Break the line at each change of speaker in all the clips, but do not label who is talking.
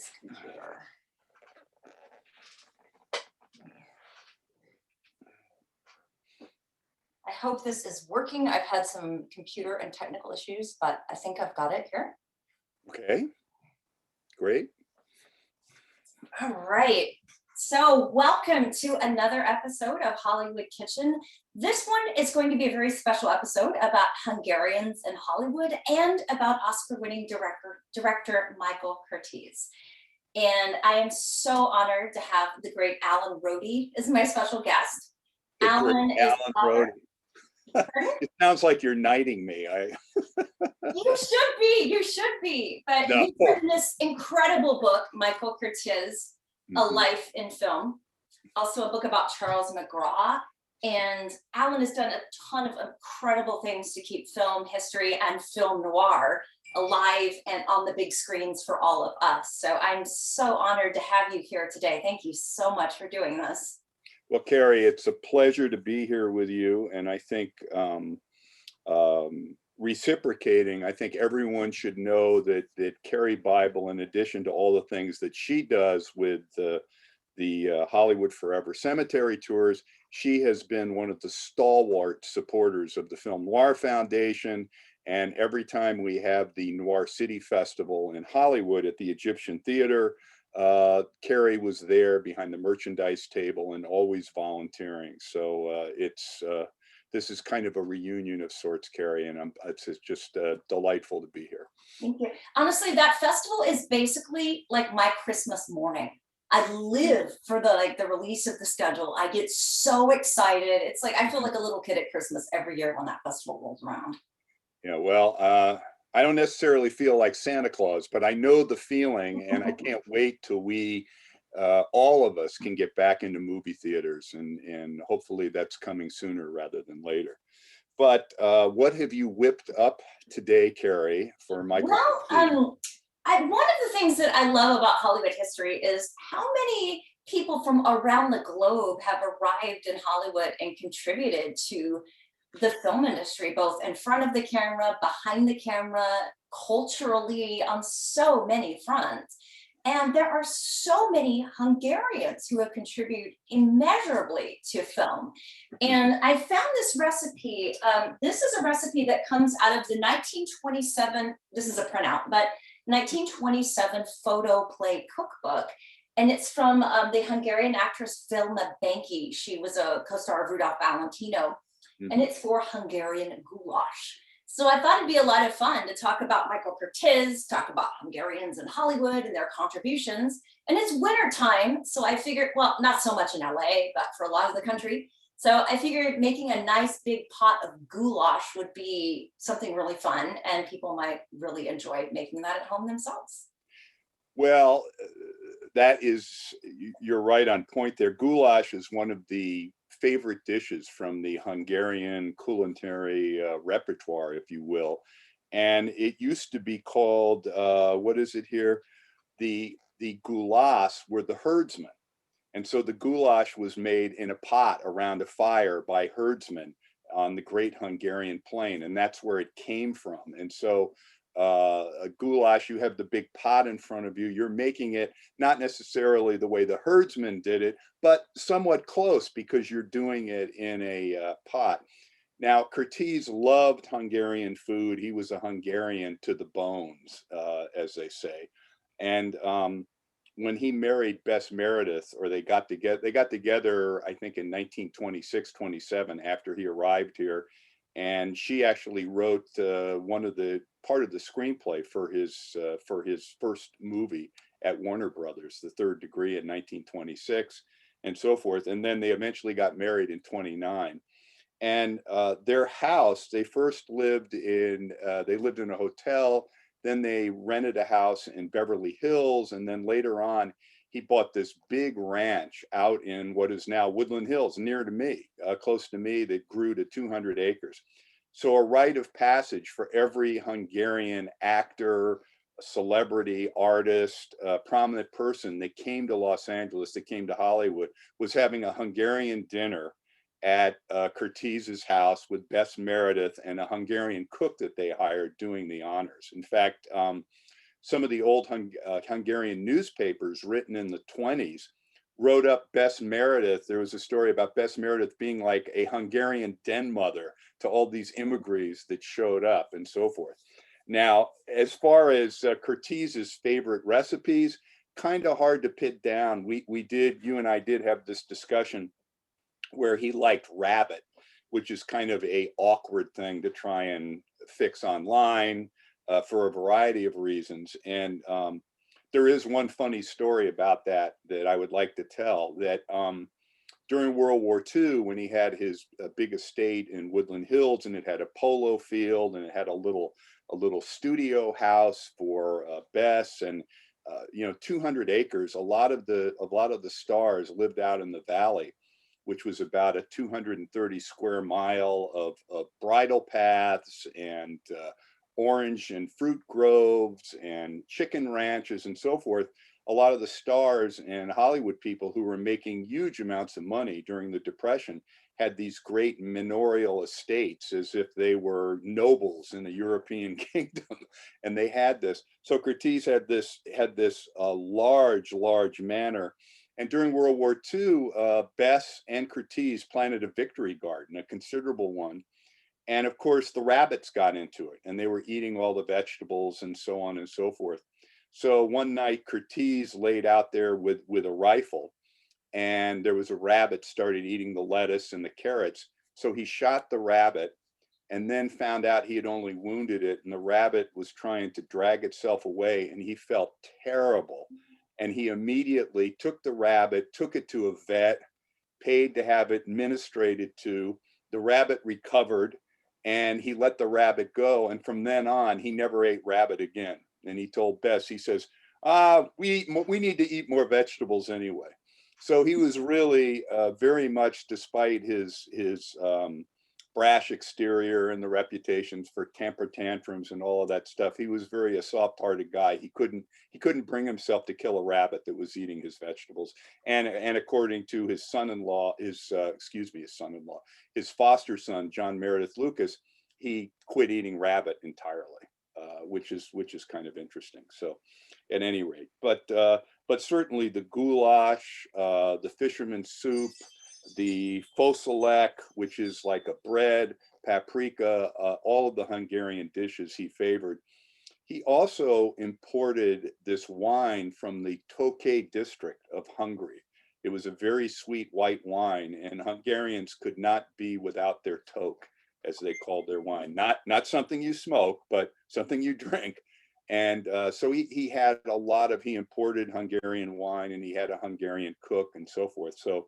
this computer. I hope this is working. I've had some computer and technical issues, but I think I've got it here.
Okay, great.
All right. So welcome to another episode of Hollywood Kitchen. This one is going to be a very special episode about Hungarians in Hollywood and about Oscar-winning director Michael Curtiz. And I am so honored to have the great Alan Rohde as my special guest. Alan is
Rohde. It sounds like you're knighting me.
You should be. But
No.
He's written this incredible book, Michael Curtiz, A Life in Film. Also a book about Charles McGraw. And Alan has done a ton of incredible things to keep film history and film noir alive and on the big screens for all of us. So I'm so honored to have you here today. Thank you so much for doing this.
Well, Carrie, it's a pleasure to be here with you. And I think reciprocating, I think everyone should know that Carrie Bible, in addition to all the things that she does with the Hollywood Forever Cemetery tours, she has been one of the stalwart supporters of the Film Noir Foundation. And every time we have the Noir City Festival in Hollywood at the Egyptian Theater, Carrie was there behind the merchandise table and always volunteering. So this is kind of a reunion of sorts, Carrie, and it's just delightful to be here.
Thank you. Honestly, that festival is basically like my Christmas morning. I live for the release of the schedule. I get so excited. It's like I feel like a little kid at Christmas every year when that festival rolls around.
Yeah, well, I don't necessarily feel like Santa Claus, but I know the feeling, and I can't wait till we, all of us, can get back into movie theaters, and hopefully that's coming sooner rather than later. But what have you whipped up today, Carrie, for Michael?
Well, one of the things that I love about Hollywood history is how many people from around the globe have arrived in Hollywood and contributed to the film industry, both in front of the camera, behind the camera, culturally, on so many fronts. And there are so many Hungarians who have contributed immeasurably to film. And I found this recipe. This is a recipe that comes out of the 1927, this is a printout, but 1927 photo play cookbook. And it's from the Hungarian actress Vilma Benki. She was a co-star of Rudolph Valentino. And it's for Hungarian Goulash. So I thought it'd be a lot of fun to talk about Michael Curtiz, talk about Hungarians in Hollywood and their contributions. And it's winter time, so I figured, well, not so much in LA, but for a lot of the country. So I figured making a nice big pot of goulash would be something really fun, and people might really enjoy making that at home themselves.
Well, you're right on point there. Goulash is one of the favorite dishes from the Hungarian culinary repertoire, if you will. And it used to be called, what is it here? The goulash were the herdsmen. And so the goulash was made in a pot around a fire by herdsmen on the Great Hungarian Plain. And that's where it came from. And so a goulash, you have the big pot in front of you. You're making it not necessarily the way the herdsmen did it, but somewhat close because you're doing it in a pot. Now, Curtiz loved Hungarian food. He was a Hungarian to the bones, as they say. And when he married Bess Meredith, or they got together, I think in 1926, 27, after he arrived here. And she actually wrote part of the screenplay for his first movie at Warner Brothers, The Third Degree, in 1926, and so forth. And then they eventually got married in 29. And their house, they first lived in a hotel. Then they rented a house in Beverly Hills, and then later on, he bought this big ranch out in what is now Woodland Hills, near to me, close to me, that grew to 200 acres. So a rite of passage for every Hungarian actor, celebrity, artist, prominent person that came to Los Angeles, that came to Hollywood, was having a Hungarian dinner at Curtiz's house with Bess Meredith and a Hungarian cook that they hired doing the honors. In fact, some of the old Hungarian newspapers written in the 20s wrote up Bess Meredith. There was a story about Bess Meredith being like a Hungarian den mother to all these immigrants that showed up and so forth. Now, as far as Curtiz's favorite recipes, kind of hard to pin down. You and I did have this discussion where he liked rabbit, which is kind of a awkward thing to try and fix online for a variety of reasons. And there is one funny story about that that I would like to tell, that during World War II, when he had his big estate in Woodland Hills, and it had a polo field, and it had a little studio house for Bess, and 200 acres. A lot of the stars lived out in the valley, which was about a 230 square mile of bridle paths and orange and fruit groves and chicken ranches and so forth. A lot of the stars and Hollywood people who were making huge amounts of money during the Depression had these great manorial estates as if they were nobles in the European kingdom. And they had this. So Curtiz had this large manor. And during World War II, Bess and Curtiz planted a victory garden, a considerable one. And of course, the rabbits got into it, and they were eating all the vegetables and so on and so forth. So one night, Curtiz laid out there with a rifle, and there was a rabbit started eating the lettuce and the carrots. So he shot the rabbit, and then found out he had only wounded it, and the rabbit was trying to drag itself away, and he felt terrible. And he immediately took the rabbit, took it to a vet, paid to have it ministrated to. The rabbit recovered, and he let the rabbit go. And from then on, he never ate rabbit again. And he told Bess, he says, we need to eat more vegetables anyway. So he was really very much, despite his brash exterior and the reputations for temper tantrums and all of that stuff, he was very a soft-hearted guy. He couldn't bring himself to kill a rabbit that was eating his vegetables. And according to his son-in-law, his foster son, John Meredith Lucas, he quit eating rabbit entirely, which is kind of interesting. So, at any rate, but certainly the goulash, the fisherman's soup, the foszalek, which is like a bread, paprika, all of the Hungarian dishes he favored. He also imported this wine from the Tokaj district of Hungary. It was a very sweet white wine, and Hungarians could not be without their toke, as they called their wine. Not something you smoke, but something you drink. And so he imported Hungarian wine, and he had a Hungarian cook and so forth. So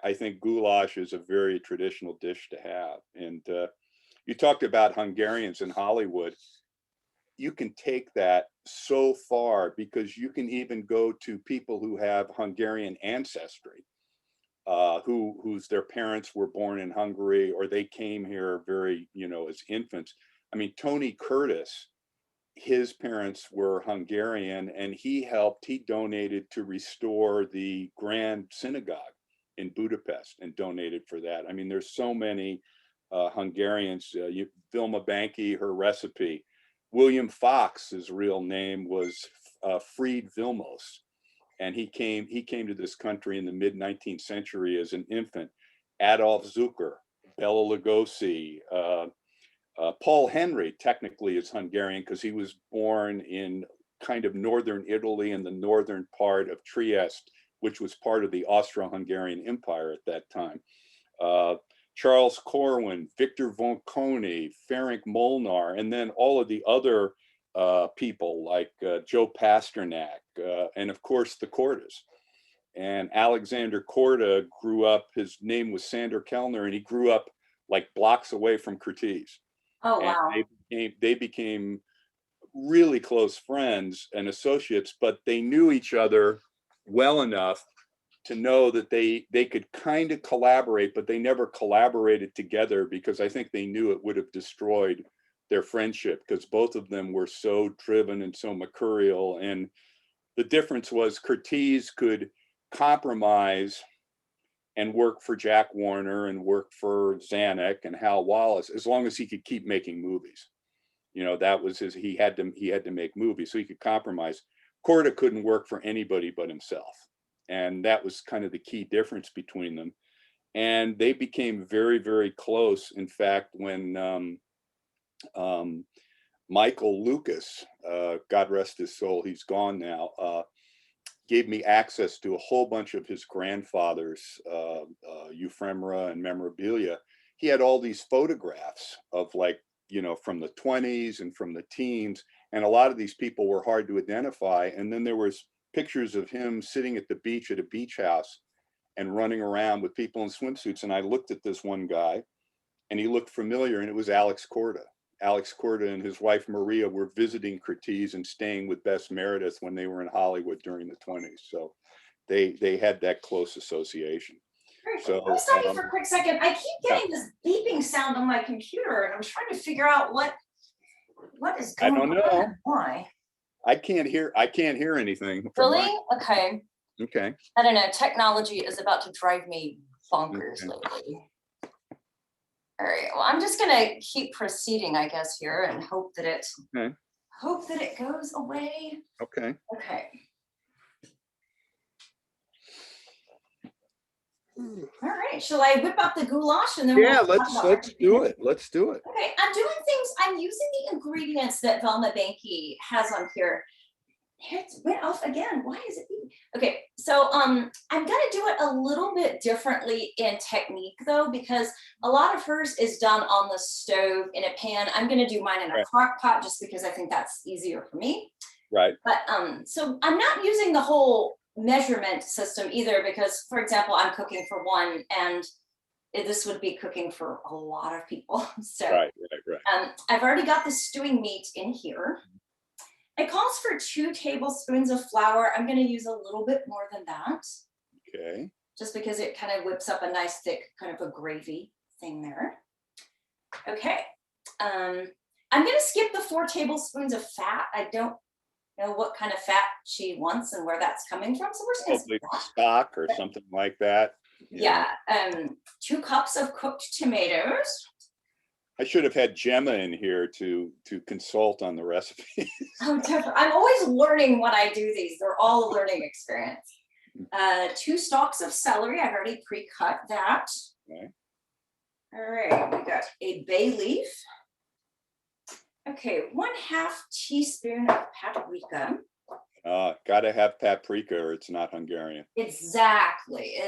I think goulash is a very traditional dish to have. And you talked about Hungarians in Hollywood. You can take that so far, because you can even go to people who have Hungarian ancestry, whose their parents were born in Hungary, or they came here very, as infants. I mean, Tony Curtis, his parents were Hungarian, and he donated to restore the Grand Synagogue in Budapest and donated for that. I mean, there's so many Hungarians. Vilma Banki, her recipe. William Fox, his real name was Fried Vilmos, and he came to this country in the mid 19th century as an infant. Adolf Zucker, Bela Lugosi, Paul Henry technically is Hungarian because he was born in kind of northern Italy, in the northern part of Trieste, which was part of the Austro-Hungarian Empire at that time. Charles Corwin, Victor von Kony, Ferenc Molnar, and then all of the other people like Joe Pasternak, and of course the Kordas. And Alexander Korda grew up, his name was Sander Kellner, and he grew up like blocks away from Curtiz.
Oh,
And
wow.
they became really close friends and associates, but they knew each other well enough to know that they could kind of collaborate, but they never collaborated together, because I think they knew it would have destroyed their friendship, because both of them were so driven and so mercurial. And the difference was Curtiz could compromise and work for Jack Warner and work for Zanuck and Hal Wallace, as long as he could keep making movies. You know, that was his, he had to make movies, so he could compromise. Korda couldn't work for anybody but himself. And that was kind of the key difference between them. And they became very, very close. In fact, when Michael Lucas, God rest his soul, he's gone now, gave me access to a whole bunch of his grandfather's ephemera and memorabilia. He had all these photographs of, like, you know, from the 20s and from the teens, and a lot of these people were hard to identify. And then there was pictures of him sitting at the beach at a beach house and running around with people in swimsuits. And I looked at this one guy and he looked familiar, and it was Alex Korda. Alex Korda and his wife Maria were visiting Curtiz and staying with Bess Meredith when they were in Hollywood during the 20s. So they had that close association. So
I'll stop you for a quick second. I keep getting this beeping sound on my computer, and I'm trying to figure out what is going on. I don't know why.
I can't hear anything.
Really? Okay.
Okay.
I don't know. Technology is about to drive me bonkers lately. All right. Well, I'm just gonna keep proceeding, I guess, here, and hope that it goes away.
Okay.
Okay. All right. Shall I whip up the goulash and then?
Yeah, let's do it. Let's do it.
Okay. I'm doing things. I'm using the ingredients that Velma Banky has on here. It went off again. Why is it? Okay, so I'm gonna do it a little bit differently in technique though, because a lot of hers is done on the stove in a pan. I'm gonna do mine in a crock pot just because I think that's easier for me.
Right.
But so I'm not using the whole measurement system either, because, for example, I'm cooking for one, and this would be cooking for a lot of people. So
right.
I've already got the stewing meat in here. It calls for 2 tablespoons of flour. I'm going to use a little bit more than that.
Okay.
Just because it kind of whips up a nice thick kind of a gravy thing there. Okay. I'm going to skip the 4 tablespoons of fat. I don't know what kind of fat she wants and where that's coming from. So we're just going to
stock or something like that.
Yeah. 2 cups of cooked tomatoes.
I should have had Gemma in here to consult on the recipes.
Oh, definitely. I'm always learning when I do these. They're all a learning experience. 2 stalks of celery. I've already pre-cut that.
Okay.
All right. We got a bay leaf. Okay. 1/2 teaspoon of paprika.
Gotta have paprika or it's not Hungarian.
Exactly.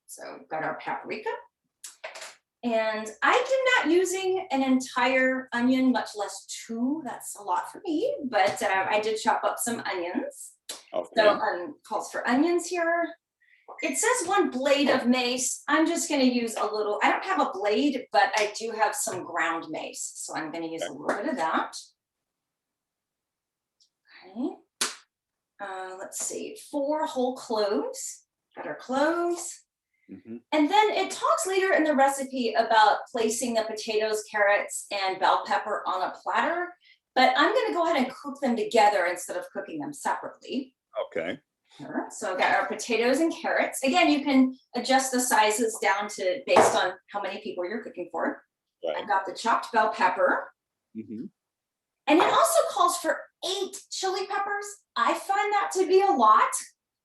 So we've got our paprika. And I am not using an entire onion, much less 2. That's a lot for me, but I did chop up some onions.
Okay.
So calls for onions here. It says 1 blade of mace. I'm just going to use a little. I don't have a blade, but I do have some ground mace. So I'm going to use a little bit of that. Okay. Let's see, 4 whole cloves. Got our cloves.
Mm-hmm.
And then it talks later in the recipe about placing the potatoes, carrots, and bell pepper on a platter, but I'm going to go ahead and cook them together instead of cooking them separately.
Okay.
Sure. So I've got our potatoes and carrots. Again, you can adjust the sizes down to based on how many people you're cooking for.
Right.
I've got the chopped bell pepper.
Mm-hmm.
And it also calls for 8 chili peppers. I find that to be a lot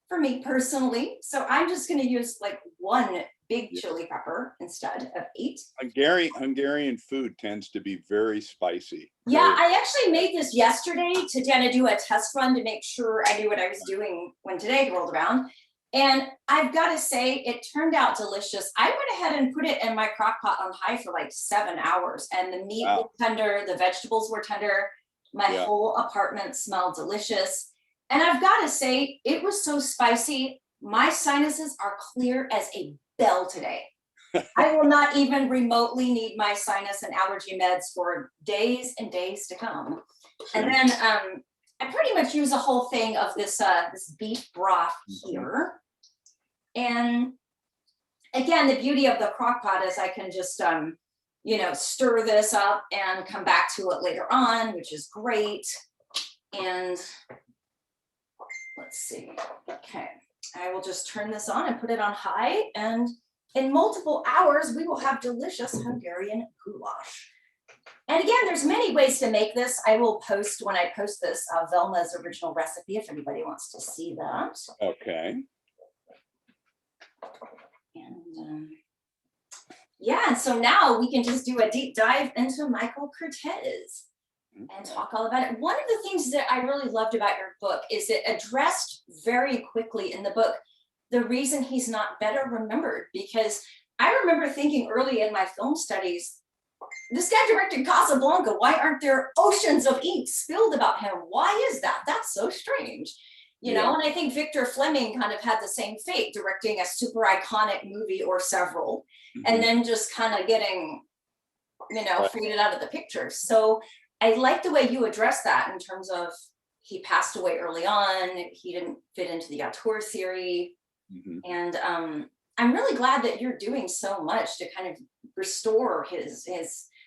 for me personally. So I'm just going to use like 1 big chili pepper instead of 8.
Hungarian food tends to be very spicy.
Yeah, I actually made this yesterday to kind of do a test run to make sure I knew what I was doing when today rolled around. And I've got to say, it turned out delicious. I went ahead and put it in my crock pot on high for like 7 hours, and the meat was tender, the vegetables were tender. My whole apartment smelled delicious. And I've got to say, it was so spicy. My sinuses are clear as a bell today. I will not even remotely need my sinus and allergy meds for days and days to come. And then I pretty much use a whole thing of this this beef broth here. And again, the beauty of the crock pot is I can just stir this up and come back to it later on, which is great. And let's see. Okay, I will just turn this on and put it on high, and in multiple hours we will have delicious Hungarian goulash. And again, there's many ways to make this. I will post, when I post this, Velma's original recipe if anybody wants to see that.
Okay.
And yeah, and so now we can just do a deep dive into Michael Curtiz and talk all about it. One of the things that I really loved about your book is it addressed very quickly in the book the reason he's not better remembered. Because I remember thinking early in my film studies, this guy directed Casablanca. Why aren't there oceans of ink spilled about him? Why is that? That's so strange. You know, and I think Victor Fleming kind of had the same fate, directing a super iconic movie or several, and then just kind of getting, you know, faded out of the picture. So I like the way you address that in terms of he passed away early on, he didn't fit into the auteur theory. And I'm really glad that you're doing so much to kind of restore his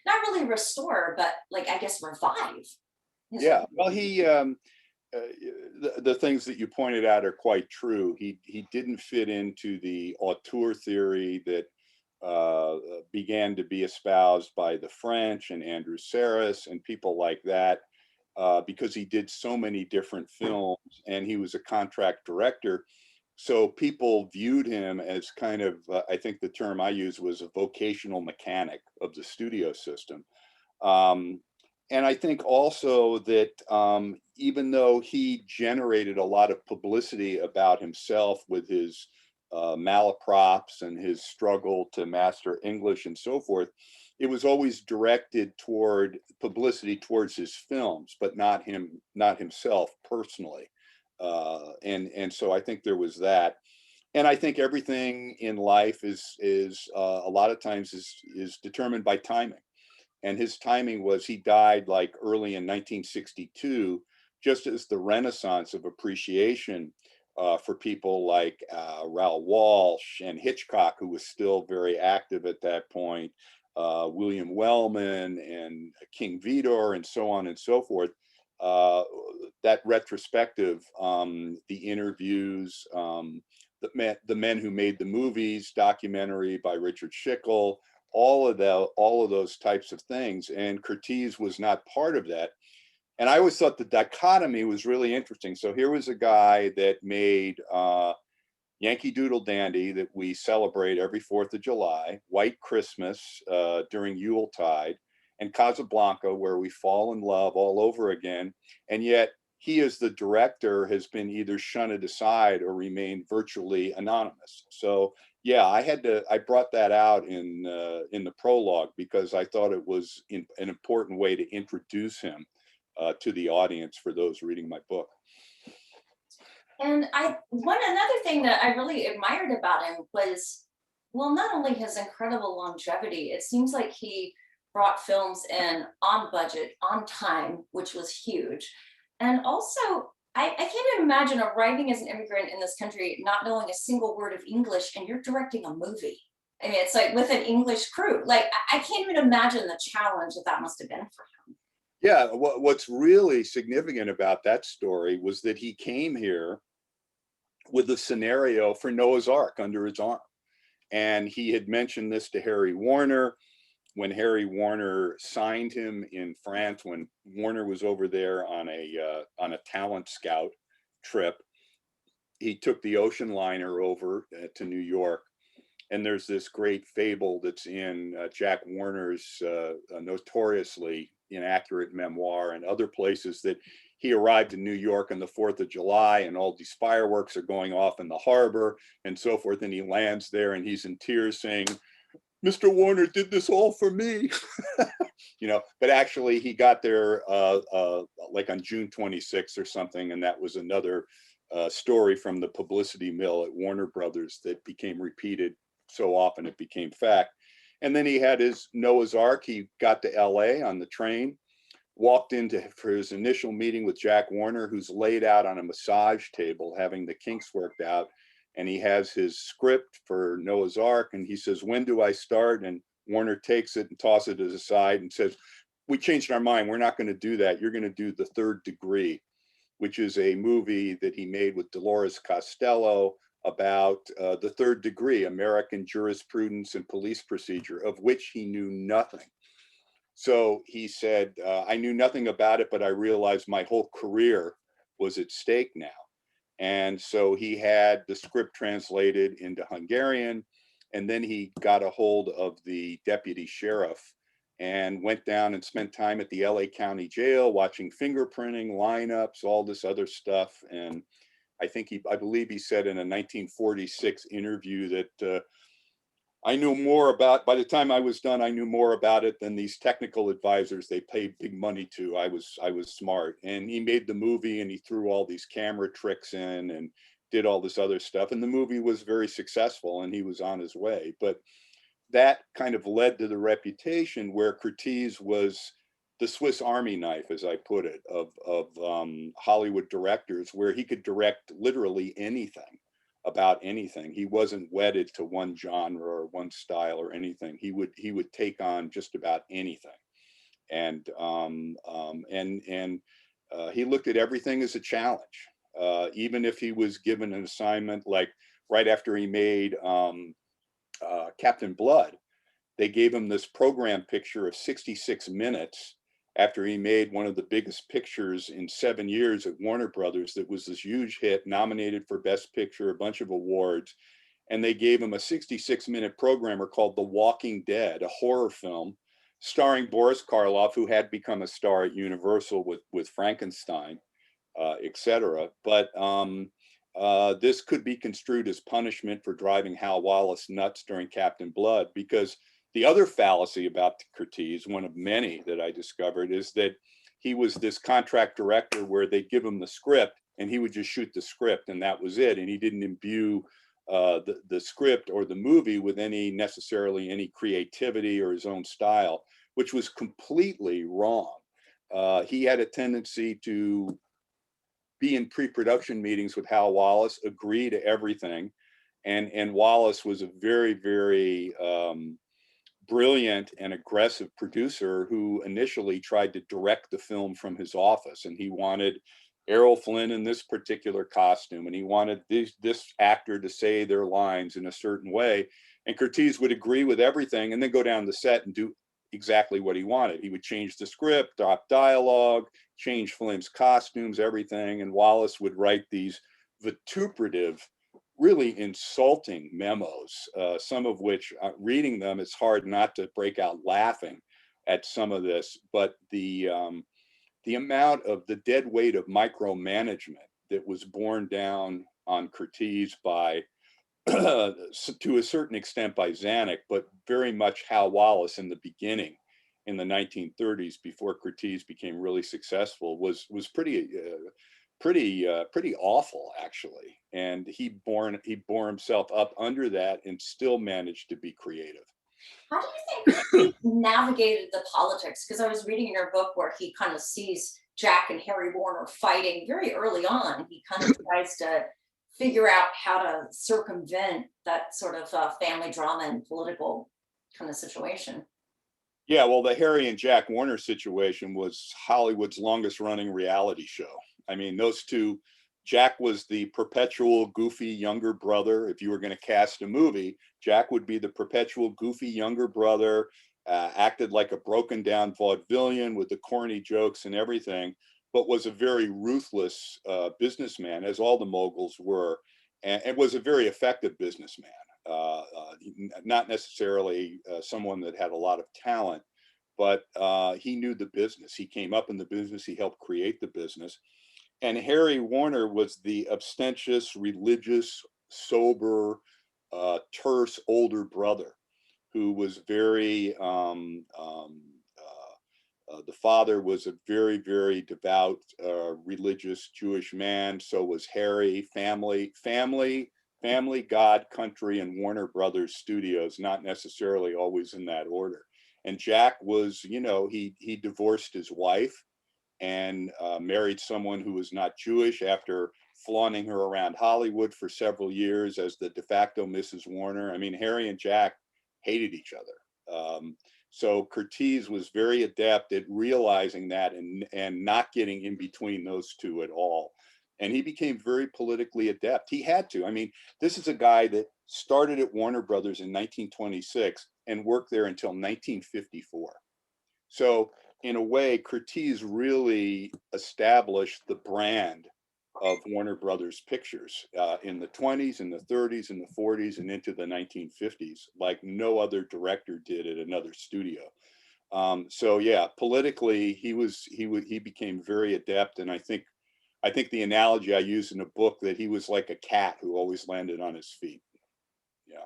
not really restore, but like, I guess, revive.
Yeah, well, he the things that you pointed out are quite true. He didn't fit into the auteur theory that began to be espoused by the French and Andrew Sarris and people like that, because he did so many different films and he was a contract director. So people viewed him as kind of, I think the term I used was a vocational mechanic of the studio system. And I think also that even though he generated a lot of publicity about himself with his malaprops and his struggle to master English and so forth, it was always directed toward publicity towards his films, but not himself personally. And so I think there was that. And I think everything in life is a lot of times is determined by timing. And his timing was, he died like early in 1962, just as the renaissance of appreciation for people like Raoul Walsh and Hitchcock, who was still very active at that point, William Wellman and King Vidor, and so on and so forth. That retrospective, the interviews, the men who made the movies, documentary by Richard Schickel, all of those types of things. And Curtiz was not part of that. And I always thought the dichotomy was really interesting. So here was a guy that made Yankee Doodle Dandy, that we celebrate every 4th of July, White Christmas during Yuletide, and Casablanca, where we fall in love all over again. And yet he, as the director, has been either shunned aside or remained virtually anonymous. So yeah, I brought that out in the prologue because I thought it was an important way to introduce him to the audience for those reading my book.
And another thing that I really admired about him was, well, not only his incredible longevity, it seems like he brought films in on budget, on time, which was huge. And also, I can't even imagine arriving as an immigrant in this country, not knowing a single word of English, and you're directing a movie. I mean, it's like with an English crew. Like, I can't even imagine the challenge that must have been for him.
Yeah, what's really significant about that story was that he came here with a scenario for Noah's Ark under his arm. And he had mentioned this to Harry Warner when Harry Warner signed him in France, when Warner was over there on a talent scout trip. He took the ocean liner over to New York. And there's this great fable that's in Jack Warner's notoriously inaccurate memoir and other places, that he arrived in New York on the 4th of July and all these fireworks are going off in the harbor and so forth. And he lands there and he's in tears saying, "Mr. Warner did this all for me." You know, but actually he got there like on June 26th or something. And that was another story from the publicity mill at Warner Brothers that became repeated so often it became fact. And then he had his Noah's Ark. He got to LA on the train, walked into for his initial meeting with Jack Warner, who's laid out on a massage table having the kinks worked out. And he has his script for Noah's Ark. And he says, "When do I start?" And Warner takes it and tosses it aside and says, "We changed our mind. We're not going to do that. You're going to do The Third Degree," which is a movie that he made with Dolores Costello about the third degree, American jurisprudence and police procedure, of which he knew nothing. So he said, I knew nothing about it, but I realized my whole career was at stake now. And so he had the script translated into Hungarian, and then he got a hold of the deputy sheriff and went down and spent time at the LA County Jail watching fingerprinting, lineups, all this other stuff. And I believe he said in a 1946 interview that I knew more about, by the time I was done, I knew more about it than these technical advisors they paid big money to. I was smart. And he made the movie and he threw all these camera tricks in and did all this other stuff. And the movie was very successful and he was on his way. But that kind of led to the reputation where Curtiz was the Swiss Army knife, as I put it, of Hollywood directors, where he could direct literally anything about anything. He wasn't wedded to one genre or one style or anything. He would take on just about anything, and he looked at everything as a challenge. Even if he was given an assignment, like right after he made Captain Blood, they gave him this program picture of 66 minutes after he made one of the biggest pictures in 7 years at Warner Brothers that was this huge hit, nominated for Best Picture, a bunch of awards. And they gave him a 66-minute programmer called The Walking Dead, a horror film starring Boris Karloff, who had become a star at Universal with Frankenstein, etc. But this could be construed as punishment for driving Hal Wallace nuts during Captain Blood, because the other fallacy about Curtiz, one of many that I discovered, is that he was this contract director where they'd give him the script and he would just shoot the script and that was it. And he didn't imbue the script or the movie with necessarily any creativity or his own style, which was completely wrong. He had a tendency to be in pre-production meetings with Hal Wallace, agree to everything. And Wallace was a very, very brilliant and aggressive producer who initially tried to direct the film from his office. And he wanted Errol Flynn in this particular costume, and he wanted this actor to say their lines in a certain way. And Curtiz would agree with everything and then go down the set and do exactly what he wanted. He would change the script, drop dialogue, change Flynn's costumes, everything. And Wallace would write these vituperative, really insulting memos, some of which, reading them, it's hard not to break out laughing at some of this. But the amount of the dead weight of micromanagement that was borne down on Curtiz by, to a certain extent by Zanuck, but very much Hal Wallace in the beginning, in the 1930s, before Curtiz became really successful, was pretty awful, actually. And he bore himself up under that and still managed to be creative.
How do you think he navigated the politics? Because I was reading in your book where he kind of sees Jack and Harry Warner fighting very early on. He kind of tries to figure out how to circumvent that sort of family drama and political kind of situation.
Yeah, well, the Harry and Jack Warner situation was Hollywood's longest running reality show. I mean, those two, Jack was the perpetual goofy younger brother. If you were going to cast a movie, Jack would be the perpetual goofy younger brother, acted like a broken down vaudevillian with the corny jokes and everything, but was a very ruthless businessman, as all the moguls were, and was a very effective businessman. Not necessarily someone that had a lot of talent, but he knew the business. He came up in the business. He helped create the business. And Harry Warner was the abstentious, religious, sober, terse older brother who was very, the father was a very, very devout, religious Jewish man. So was Harry. Family, God, country, and Warner Brothers Studios, not necessarily always in that order. And Jack was, he divorced his wife and married someone who was not Jewish after flaunting her around Hollywood for several years as the de facto Mrs. Warner. I mean, Harry and Jack hated each other. So Curtiz was very adept at realizing that and not getting in between those two at all. And he became very politically adept. He had to. I mean, this is a guy that started at Warner Brothers in 1926 and worked there until 1954. So in a way, Curtiz really established the brand of Warner Brothers Pictures in the 20s and the 30s and the 40s and into the 1950s, like no other director did at another studio. So yeah, politically, he became very adept, and I think the analogy I use in the book that he was like a cat who always landed on his feet. Yeah,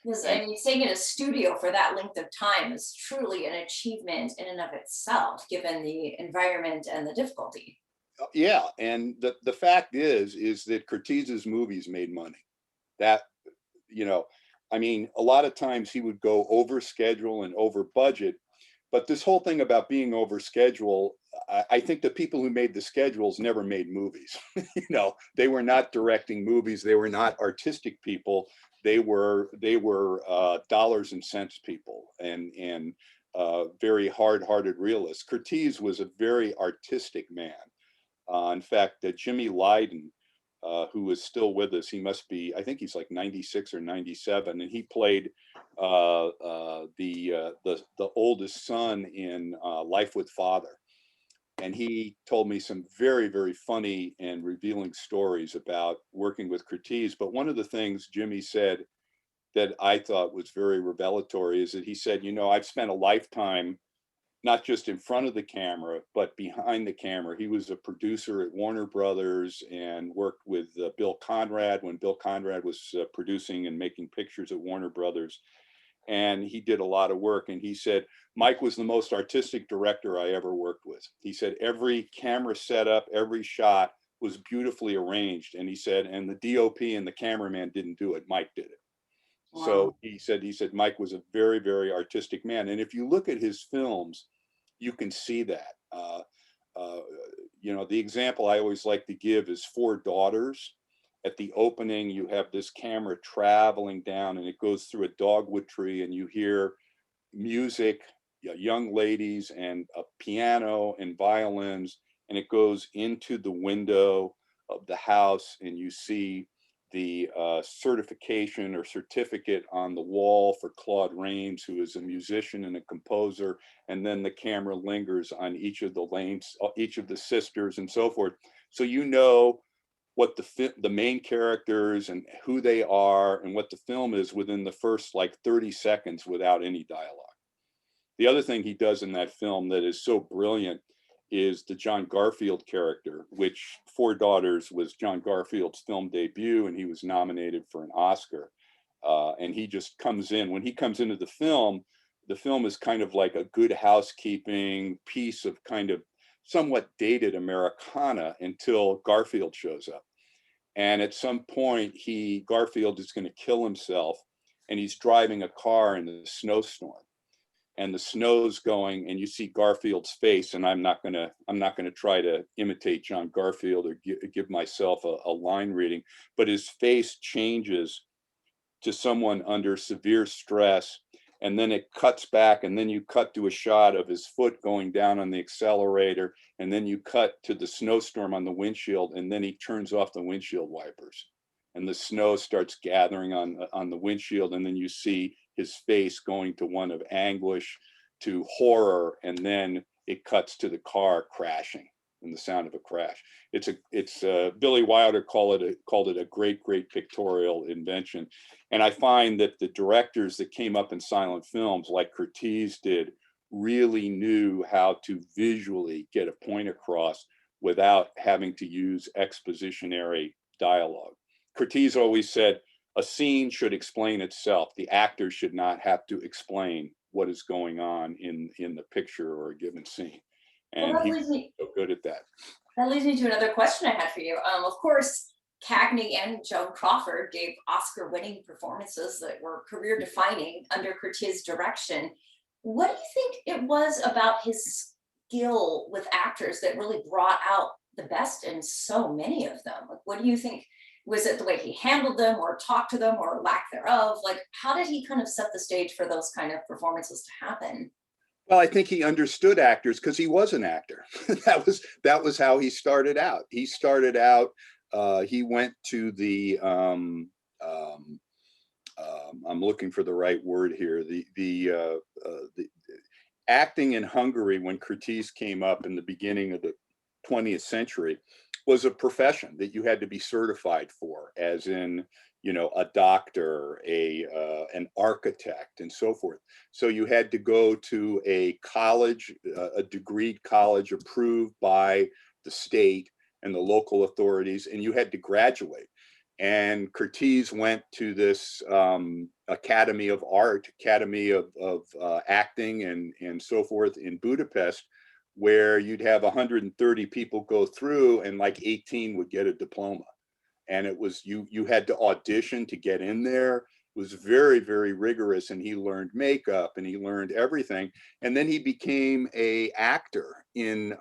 Because
and
I mean, staying in a studio for that length of time is truly an achievement in and of itself, given the environment and the difficulty.
yeah, and the fact is that Curtiz's movies made money. That you know, I mean, a lot of times he would go over schedule and over budget, but this whole thing about being over schedule, I think the people who made the schedules never made movies. You know, they were not directing movies. They were not artistic people. They were dollars and cents people, and very hard-hearted realists. Curtiz was a very artistic man. In fact, Jimmy Lydon, who is still with us, he must be, I think he's like 96 or 97, and he played the oldest son in Life with Father. And he told me some very, very funny and revealing stories about working with Curtiz. But one of the things Jimmy said that I thought was very revelatory is that he said, you know, I've spent a lifetime not just in front of the camera, but behind the camera. He was a producer at Warner Brothers and worked with Bill Conrad when Bill Conrad was producing and making pictures at Warner Brothers. And he did a lot of work. And he said, Mike was the most artistic director I ever worked with. He said, every camera setup, every shot was beautifully arranged. And he said, and the DOP and the cameraman didn't do it, Mike did it. So
Wow.
he said Mike was a very, very artistic man. And if you look at his films, you can see that. Uh, you know, the example I always like to give is Four Daughters. At the opening, you have this camera traveling down and it goes through a dogwood tree and you hear music, young ladies and a piano and violins, and it goes into the window of the house and you see the certification or certificate on the wall for Claude Rains, who is a musician and a composer, and then the camera lingers on each of the lanes, each of the sisters and so forth. So you know what the main characters and who they are and what the film is within the first like 30 seconds without any dialogue. The other thing he does in that film that is so brilliant is the John Garfield character, which Four Daughters was John Garfield's film debut, and he was nominated for an Oscar. And he just comes in. When he comes into the film is kind of like a Good Housekeeping piece of kind of somewhat dated Americana until Garfield shows up. And at some point, Garfield is going to kill himself, and he's driving a car in a snowstorm and the snow's going and you see Garfield's face, and I'm not going to try to imitate John Garfield or give myself a line reading, but his face changes to someone under severe stress, and then it cuts back, and then you cut to a shot of his foot going down on the accelerator, and then you cut to the snowstorm on the windshield, and then he turns off the windshield wipers and the snow starts gathering on the windshield, and then you see his face going to one of anguish to horror, and then it cuts to the car crashing and the sound of a crash. It's Billy Wilder called it a great pictorial invention. And I find that the directors that came up in silent films like Curtiz did really knew how to visually get a point across without having to use expositionary dialogue. Curtiz always said a scene should explain itself. The actor should not have to explain what is going on in the picture or a given scene.
Well,
And he was so good at that.
that leads me to another question I had for you. Of course, Cagney and Joan Crawford gave Oscar-winning performances that were career-defining under Curtiz's direction. What do you think it was about his skill with actors that really brought out the best in so many of them? Like, what do you think? Was it the way he handled them, or talked to them, or lack thereof? Like, how did he kind of set the stage for those kind of performances to happen?
Well, I think he understood actors because he was an actor. That was how he started out. He started out. He went to I'm looking for the right word here. The acting in Hungary when Curtiz came up in the beginning of the 20th century was a profession that you had to be certified for, as in, you know, a doctor, an architect, and so forth. So you had to go to a college, a degreed college approved by the state and the local authorities, and you had to graduate. And Curtiz went to this Academy of Art, Academy of Acting, and so forth in Budapest, where you'd have 130 people go through, and like 18 would get a diploma. And it was you had to audition to get in there. It was very, very rigorous, and he learned makeup and he learned everything. And then he became a actor in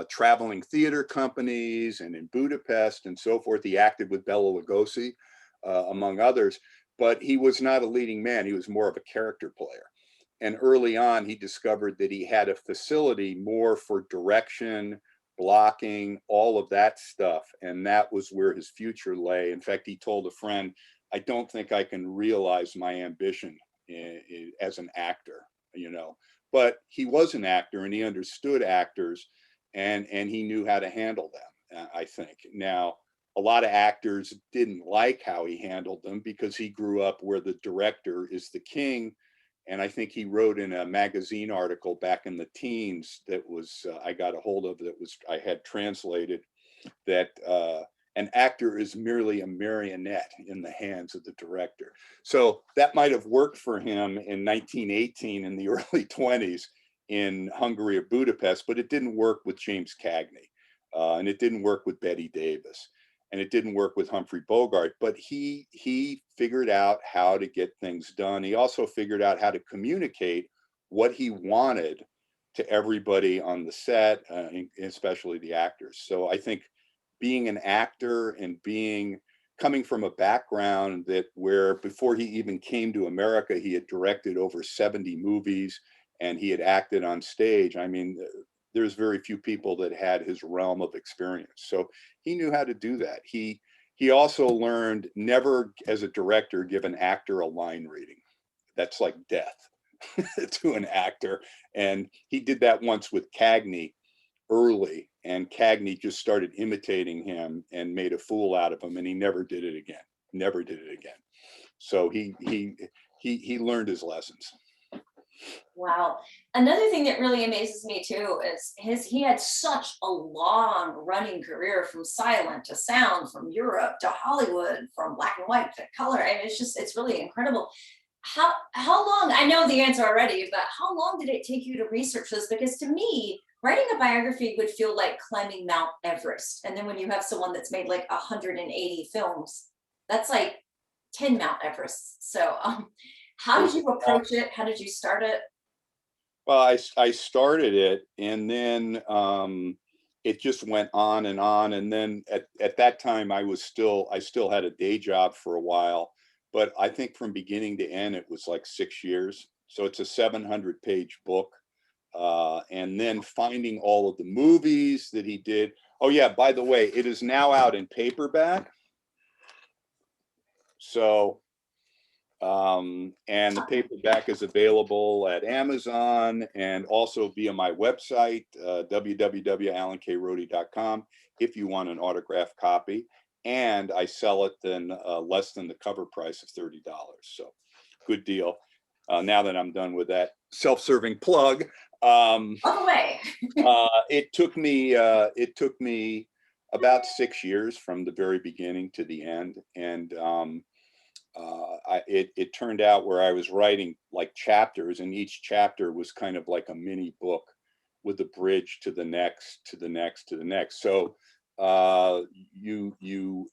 traveling theater companies and in Budapest and so forth. He acted with Bela Lugosi, among others, but he was not a leading man. He was more of a character player. And early on, he discovered that he had a facility more for direction, blocking, all of that stuff. And that was where his future lay. In fact, he told a friend, I don't think I can realize my ambition as an actor, you know. But he was an actor and he understood actors, and he knew how to handle them, I think. Now, a lot of actors didn't like how he handled them because he grew up where the director is the king. And I think he wrote in a magazine article back in the teens that was I got a hold of, that was I had translated, that an actor is merely a marionette in the hands of the director. So that might have worked for him in 1918 in the early 20s in Hungary or Budapest, but it didn't work with James Cagney, and it didn't work with Betty Davis, and it didn't work with Humphrey Bogart. But he figured out how to get things done. He also figured out how to communicate what he wanted to everybody on the set, especially the actors. So I think being an actor and coming from a background that where before he even came to America, he had directed over 70 movies and he had acted on stage. I mean, there's very few people that had his realm of experience. So he knew how to do that. He also learned never, as a director, give an actor a line reading. That's like death to an actor. And he did that once with Cagney early, and Cagney just started imitating him and made a fool out of him, and he never did it again. Never did it again. So he learned his lessons.
Wow. Another thing that really amazes me too is he had such a long running career, from silent to sound, from Europe to Hollywood, from black and white to color. I mean, it's really incredible. How long, I know the answer already, but how long did it take you to research this? Because to me, writing a biography would feel like climbing Mount Everest. And then when you have someone that's made like 180 films, that's like 10 Mount Everests. So how did you approach it? How did you start it?
Well, I started it, and then it just went on and on. And then at that time, I still had a day job for a while, but I think from beginning to end, it was like 6 years. So it's a 700-page book. And then finding all of the movies that he did. Oh yeah, by the way, it is now out in paperback. So and the paperback is available at Amazon and also via my website, www.alankrody.com, if you want an autographed copy. And I sell it in less than the cover price of $30. So good deal. Now that I'm done with that self-serving plug,
Way.
it took me about 6 years from the very beginning to the end. And it turned out where I was writing like chapters, and each chapter was kind of like a mini book with a bridge to the next, to the next, to the next. So you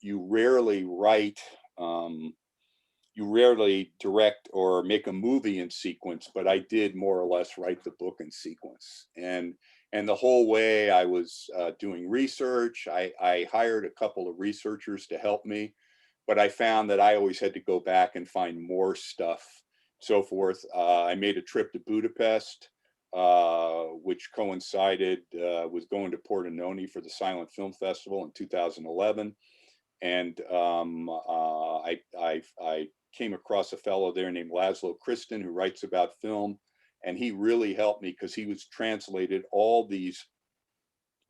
rarely write, you rarely direct or make a movie in sequence, but I did more or less write the book in sequence. And the whole way I was doing research, I hired a couple of researchers to help me, but I found that I always had to go back and find more stuff, so forth. I made a trip to Budapest, which coincided with going to Pordenone for the Silent Film Festival in 2011. And I came across a fellow there named Laszlo Kristin, who writes about film. And he really helped me because he was translated all these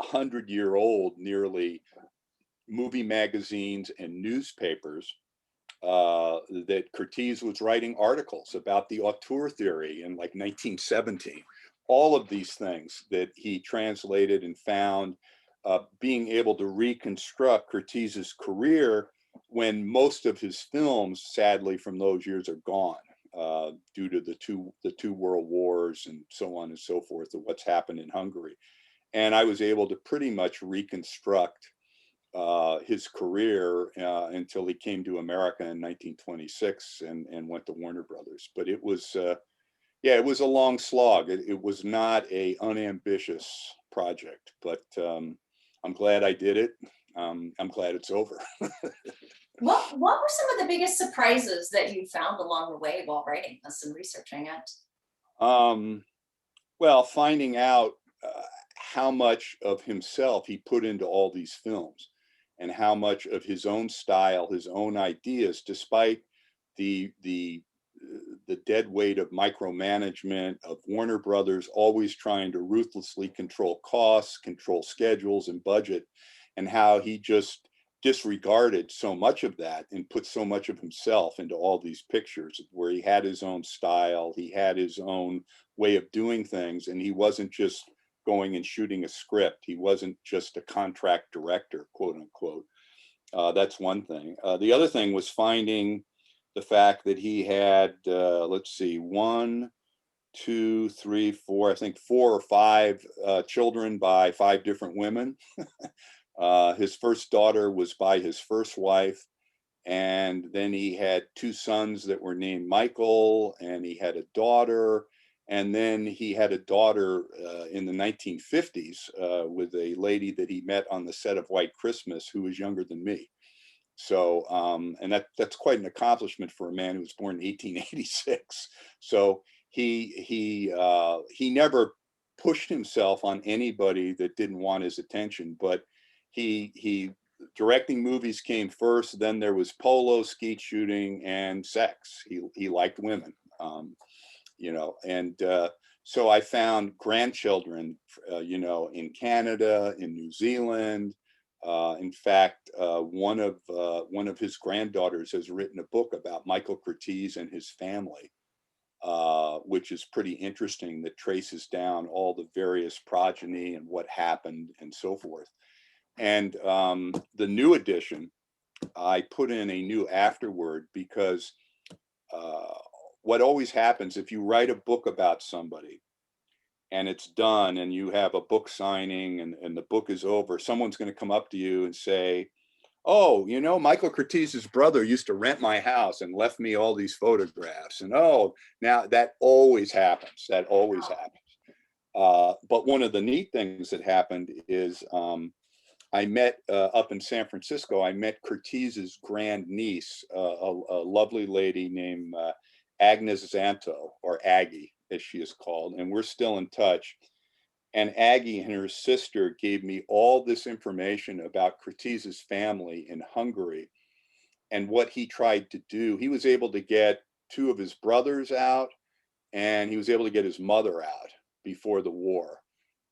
100-year-old nearly movie magazines and newspapers that Curtiz was writing articles about the auteur theory in like 1917. All of these things that he translated and found, being able to reconstruct Curtiz's career when most of his films, sadly, from those years are gone due to the two world wars and so on and so forth, of what's happened in Hungary. And I was able to pretty much reconstruct his career until he came to America in 1926 and went to Warner Brothers. But it was, yeah, it was a long slog. It was not a unambitious project, but I'm glad I did it. I'm glad it's over.
What were some of the biggest surprises that you found along the way while writing this and researching it?
Well, finding out how much of himself he put into all these films and how much of his own style, his own ideas, despite the dead weight of micromanagement of Warner Brothers, always trying to ruthlessly control costs, control schedules and budget, and how he just disregarded so much of that and put so much of himself into all these pictures, where he had his own style, he had his own way of doing things, and he wasn't just going and shooting a script. He wasn't just a contract director, quote unquote. That's one thing. The other thing was finding the fact that he had, let's see, 1, 2, 3, 4, I think 4 or 5 children by 5 different women. His first daughter was by his first wife. And then he had 2 sons that were named Michael, and he had a daughter. And then he had a daughter in the 1950s with a lady that he met on the set of White Christmas, who was younger than me. So, and that's quite an accomplishment for a man who was born in 1886. So he never pushed himself on anybody that didn't want his attention, but he directing movies came first. Then there was polo, skeet shooting, and sex. He liked women. You know, and so I found grandchildren, you know, in Canada, in New Zealand. In fact, one of his granddaughters has written a book about Michael Curtiz and his family, which is pretty interesting, that traces down all the various progeny and what happened and so forth. And the new edition, I put in a new afterword because what always happens if you write a book about somebody and it's done and you have a book signing and the book is over, someone's going to come up to you and say, oh, you know, Michael Curtiz's brother used to rent my house and left me all these photographs. And oh, now that always happens. That always happens. But one of the neat things that happened is I met up in San Francisco, I met Curtiz's grandniece, a lovely lady named Agnes Zanto, or Aggie, as she is called, and we're still in touch. And Aggie and her sister gave me all this information about Curtiz's family in Hungary and what he tried to do. He was able to get 2 of his brothers out, and he was able to get his mother out before the war.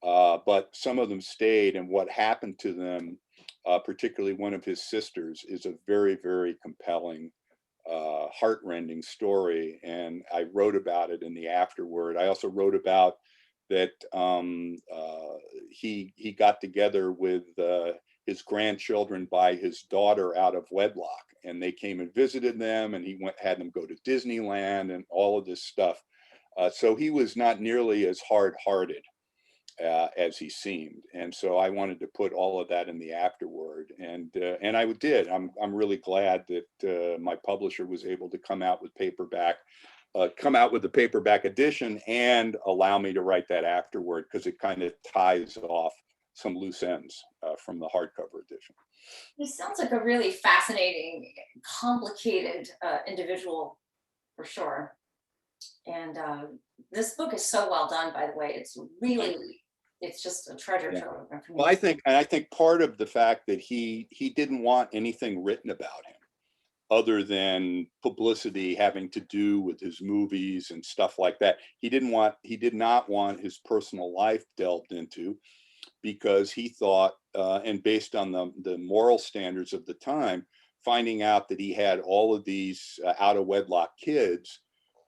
But some of them stayed, and what happened to them, particularly one of his sisters, is a very, very compelling, heartrending story. And I wrote about it in the afterword. I also wrote about that he got together with his grandchildren by his daughter out of wedlock, and they came and visited them, and he had them go to Disneyland and all of this stuff. So he was not nearly as hard-hearted as he seemed, and so I wanted to put all of that in the afterword, and I did. I'm really glad that my publisher was able to come out with the paperback edition and allow me to write that afterward, because it kind of ties off some loose ends from the hardcover edition.
He sounds like a really fascinating, complicated individual, for sure. And this book is so well done, by the way. It's just a treasure trove of information.
Well, I think part of the fact that he didn't want anything written about him. other than publicity having to do with his movies and stuff like that. He did not want his personal life delved into, because he thought, and based on the moral standards of the time, finding out that he had all of these out of wedlock kids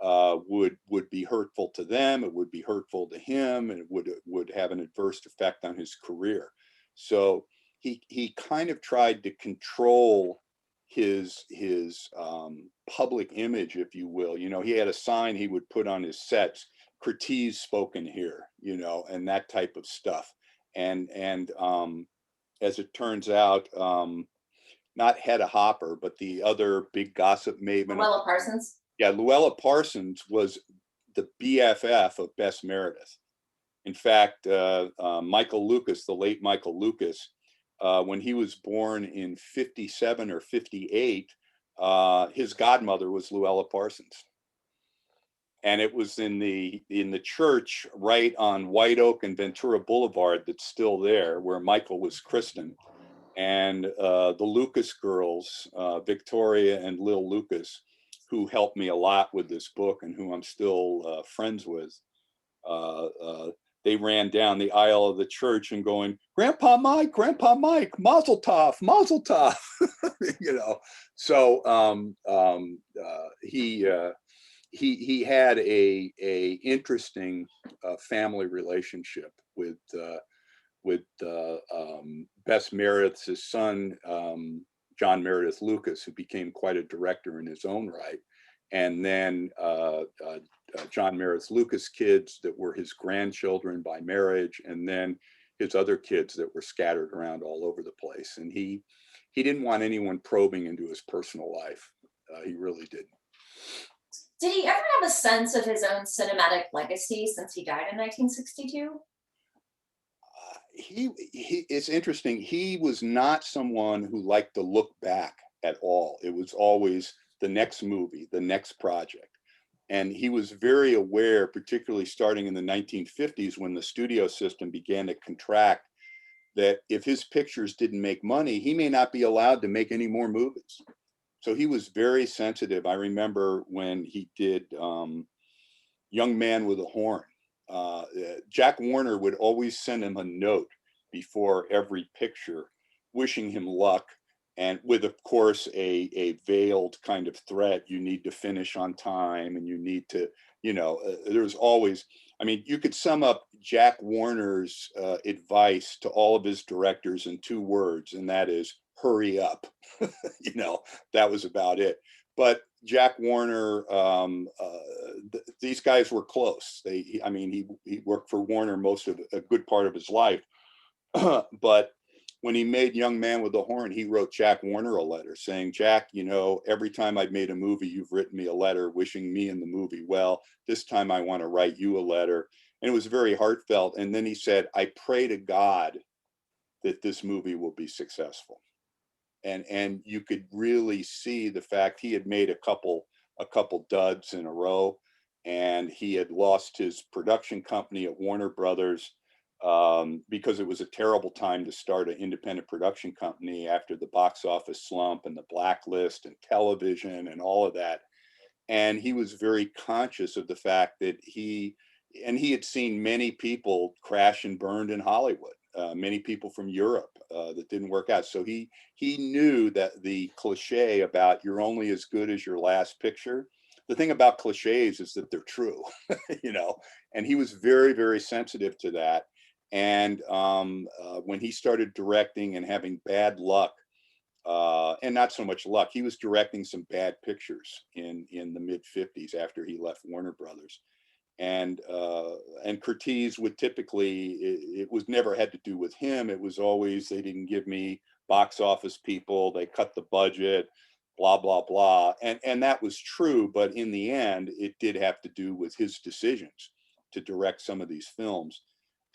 would be hurtful to them. It would be hurtful to him, and it would have an adverse effect on his career. So he kind of tried to control his public image, if you will. You know, he had a sign he would put on his sets: "Curtiz spoken here," you know, and that type of stuff. And as it turns out, not Hedda Hopper, but the other big gossip maven.
Luella Parsons.
Yeah, Luella Parsons was the BFF of Bess Meredith. In fact, Michael Lucas, the late Michael Lucas, when he was born in 57 or 58, his godmother was Luella Parsons. And it was in the church right on White Oak and Ventura Boulevard that's still there, where Michael was christened. And the Lucas girls, Victoria and Lil Lucas, who helped me a lot with this book and who I'm still friends with, they ran down the aisle of the church and going, Grandpa Mike, Mazel Tov, Mazel Tov," you know. So he had a interesting family relationship with Bess Meredith's son, John Meredith Lucas, who became quite a director in his own right, and then John Meredith Lucas' kids that were his grandchildren by marriage, and then his other kids that were scattered around all over the place. And he didn't want anyone probing into his personal life. He really didn't.
Did he ever have a sense of his own cinematic legacy since he died in 1962?
It's interesting. He was not someone who liked to look back at all. It was always the next movie, the next project. And he was very aware, particularly starting in the 1950s when the studio system began to contract, that if his pictures didn't make money, he may not be allowed to make any more movies. So he was very sensitive. I remember when he did Young Man with a Horn. Jack Warner would always send him a note before every picture, wishing him luck, and with, of course, a veiled kind of threat: you need to finish on time, and you need to, you know, there's always, I mean, you could sum up Jack Warner's advice to all of his directors in 2 words, and that is, hurry up. You know, that was about it. But Jack Warner, these guys were close. I mean, he worked for Warner most of a good part of his life. But when he made Young Man with a Horn, he wrote Jack Warner a letter saying, "Jack, you know, every time I've made a movie, you've written me a letter wishing me and the movie well. This time I want to write you a letter." And it was very heartfelt. And then he said, "I pray to God that this movie will be successful." And you could really see the fact he had made a couple duds in a row, and he had lost his production company at Warner Brothers, because it was a terrible time to start an independent production company after the box office slump and the blacklist and television and all of that. And he was very conscious of the fact that he had seen many people crash and burned in Hollywood. Many people from Europe that didn't work out. So he knew that the cliche about "you're only as good as your last picture," the thing about cliches is that they're true, you know, and he was very, very sensitive to that. And when he started directing and having bad luck, and not so much luck, he was directing some bad pictures in the mid 50s after he left Warner Brothers. And Curtiz would typically, it was never had to do with him. It was always, they didn't give me box office people, they cut the budget, blah, blah, blah. And that was true, but in the end, it did have to do with his decisions to direct some of these films.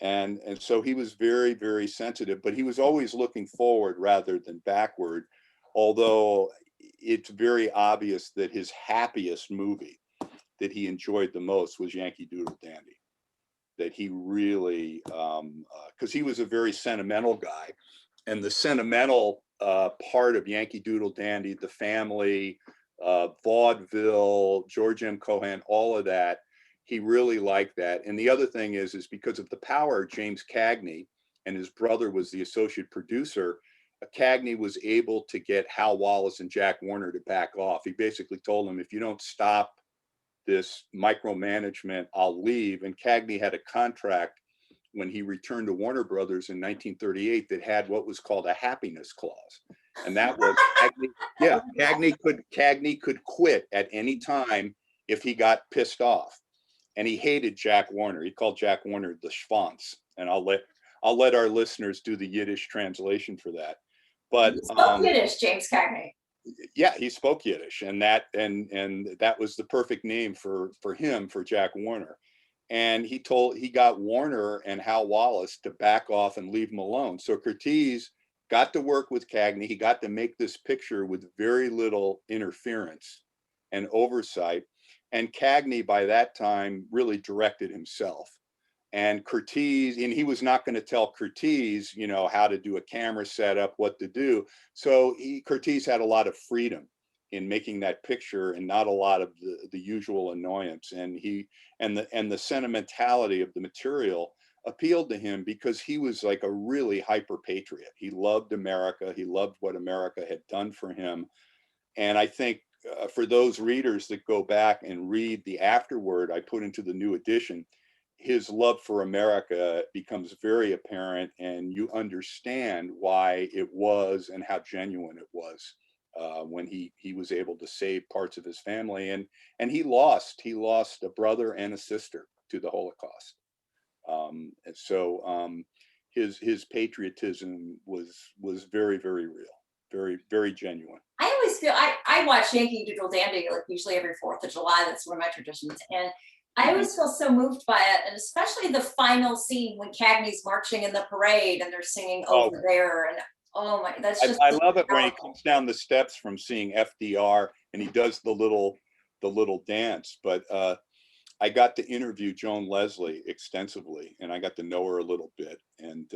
And so he was very, very sensitive, but he was always looking forward rather than backward. Although it's very obvious that his happiest movie that he enjoyed the most was Yankee Doodle Dandy. That he really, because he was a very sentimental guy, and the sentimental part of Yankee Doodle Dandy, the family, vaudeville, George M. Cohan, all of that. He really liked that. And the other thing is because of the power, James Cagney, and his brother was the associate producer, Cagney was able to get Hal Wallace and Jack Warner to back off. He basically told them, if you don't stop this micromanagement, I'll leave. And Cagney had a contract when he returned to Warner Brothers in 1938 that had what was called a happiness clause. And that was Cagney, yeah, Cagney could quit at any time if he got pissed off. And he hated Jack Warner. He called Jack Warner the Schwanz. And I'll let our listeners do the Yiddish translation for that. But
Yiddish, James Cagney.
Yeah, he spoke Yiddish, and that was the perfect name for him, for Jack Warner. And he got Warner and Hal Wallace to back off and leave him alone. So Curtiz got to work with Cagney. He got to make this picture with very little interference and oversight. And Cagney, by that time, really directed himself. And Curtiz, and he was not going to tell Curtiz, how to do a camera setup, what to do. So Curtiz had a lot of freedom in making that picture and not a lot of the usual annoyance. And the sentimentality of the material appealed to him because he was like a really hyper patriot. He loved America. He loved what America had done for him. And I think for those readers that go back and read the afterword I put into the new edition, his love for America becomes very apparent, and you understand why it was and how genuine it was when he was able to save parts of his family. And he lost a brother and a sister to the Holocaust. And so his patriotism was very, very real, very, very genuine.
I always feel I watch Yankee Doodle Dandy like usually every 4th of July. That's one of my traditions. And I always feel so moved by it, and especially the final scene when Cagney's marching in the parade and they're singing Over There. And oh my, that's just
I love it when he comes down the steps from seeing FDR and he does the little dance. But I got to interview Joan Leslie extensively, and I got to know her a little bit. And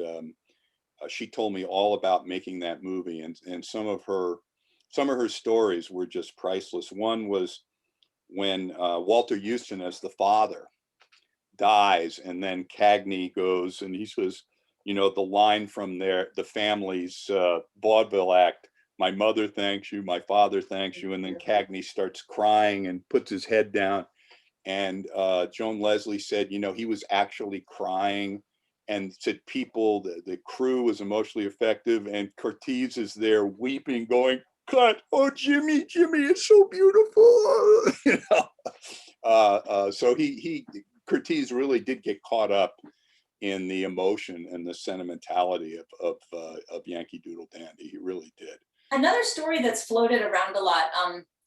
she told me all about making that movie, and some of her stories were just priceless. One was when Walter Houston, as the father, dies, and then Cagney goes and he says, the line from the family's vaudeville act, my mother thanks you, my father thanks you, and then Cagney starts crying and puts his head down. And Joan Leslie said, he was actually crying, and said the crew was emotionally effective, and Curtiz is there weeping, going, cut, oh Jimmy, it's so beautiful. So Curtiz really did get caught up in the emotion and the sentimentality of Yankee Doodle Dandy. He really did.
Another story that's floated around a lot.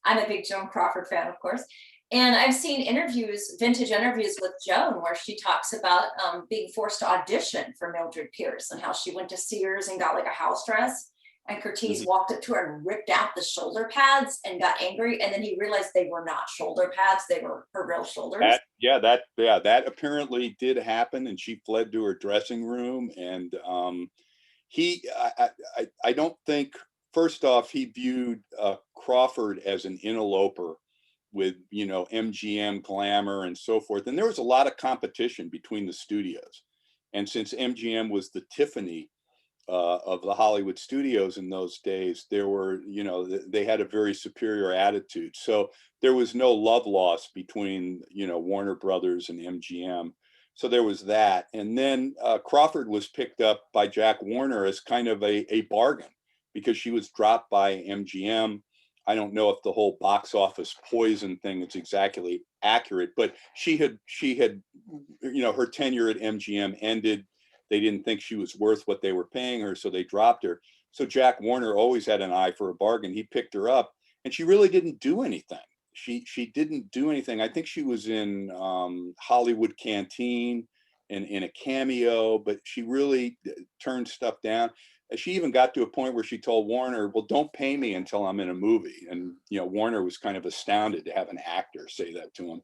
I'm a big Joan Crawford fan, of course. And I've seen vintage interviews with Joan, where she talks about being forced to audition for Mildred Pierce, and how she went to Sears and got like a house dress. And Curtiz walked up to her and ripped out the shoulder pads and got angry. And then he realized they were not shoulder pads. They were her real shoulders.
That apparently did happen. And she fled to her dressing room. And I don't think, first off, he viewed Crawford as an interloper with, MGM glamour and so forth. And there was a lot of competition between the studios. And since MGM was the Tiffany of the Hollywood studios in those days, they had a very superior attitude. So there was no love lost between, Warner Brothers and MGM. So there was that. And then Crawford was picked up by Jack Warner as kind of a bargain, because she was dropped by MGM. I don't know if the whole box office poison thing is exactly accurate, but she had, her tenure at MGM ended. They didn't think she was worth what they were paying her, so they dropped her. So Jack Warner always had an eye for a bargain. He picked her up, and she really didn't do anything. She didn't do anything. I think she was in Hollywood Canteen and in a cameo, but she really turned stuff down. She even got to a point where she told Warner, well, don't pay me until I'm in a movie. And, Warner was kind of astounded to have an actor say that to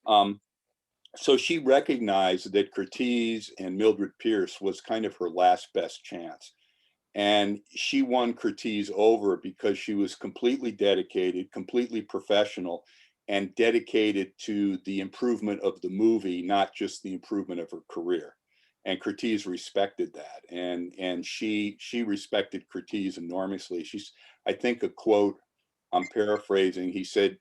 him. So she recognized that Curtiz and Mildred Pierce was kind of her last best chance. And she won Curtiz over because she was completely dedicated, completely professional, and dedicated to the improvement of the movie, not just the improvement of her career. And Curtiz respected that, and she respected Curtiz enormously. She's, I think, a quote, I'm paraphrasing. He said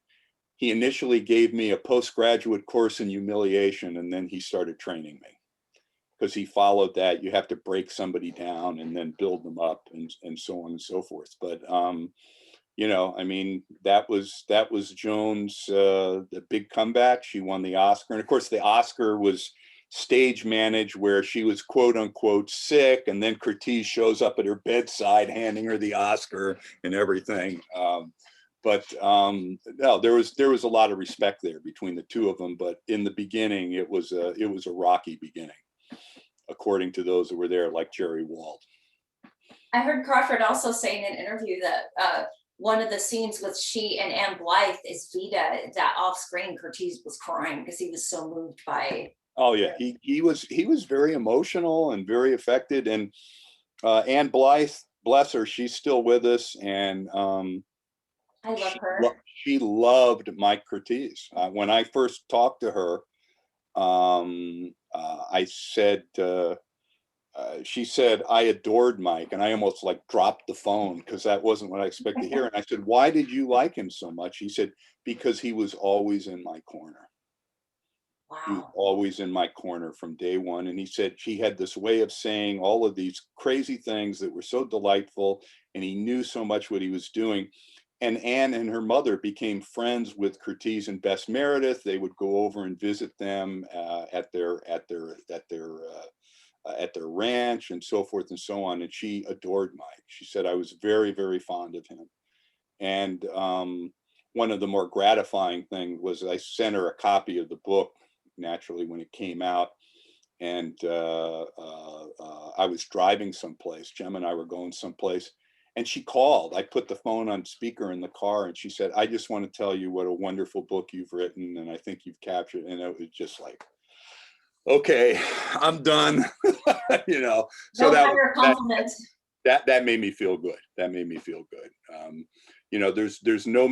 he initially gave me a postgraduate course in humiliation, and then he started training me, because he followed that. You have to break somebody down and then build them up, and so on and so forth. But you know, I mean, that was Joan's the big comeback. She won the Oscar, and of course, the Oscar was stage managed, where she was quote unquote sick, and then Curtiz shows up at her bedside handing her the Oscar and everything. No, there was a lot of respect there between the two of them. But in the beginning, it was a rocky beginning, according to those who were there, like Jerry Wald.
I heard Crawford also say in an interview that one of the scenes with she and Anne Blythe is Vida, that off screen Curtiz was crying because he was so moved by.
Oh yeah, he was very emotional and very affected. And Anne Blythe, bless her, she's still with us, and
I love her.
she loved Mike Curtiz. When I first talked to her, I said, she said, I adored Mike, and I almost like dropped the phone because that wasn't what I expected to hear. And I said, why did you like him so much? He said, because he was always in my corner. He was
Wow.
always in my corner from day one. And he said she had this way of saying all of these crazy things that were so delightful, and he knew so much what he was doing. And Anne and her mother became friends with Curtiz and Bess Meredith. They would go over and visit them at their ranch, and so forth and so on. And she adored Mike. She said, I was very, very fond of him. And one of the more gratifying things was I sent her a copy of the book, naturally, when it came out. And I was driving someplace. Jem and I were going someplace. And she called. I put the phone on speaker in the car, and she said, I just want to tell you what a wonderful book you've written, and I think you've captured. And it was just like, okay, I'm done. You know, so
No higher compliment.
that made me feel good. That made me feel good. You know, there's no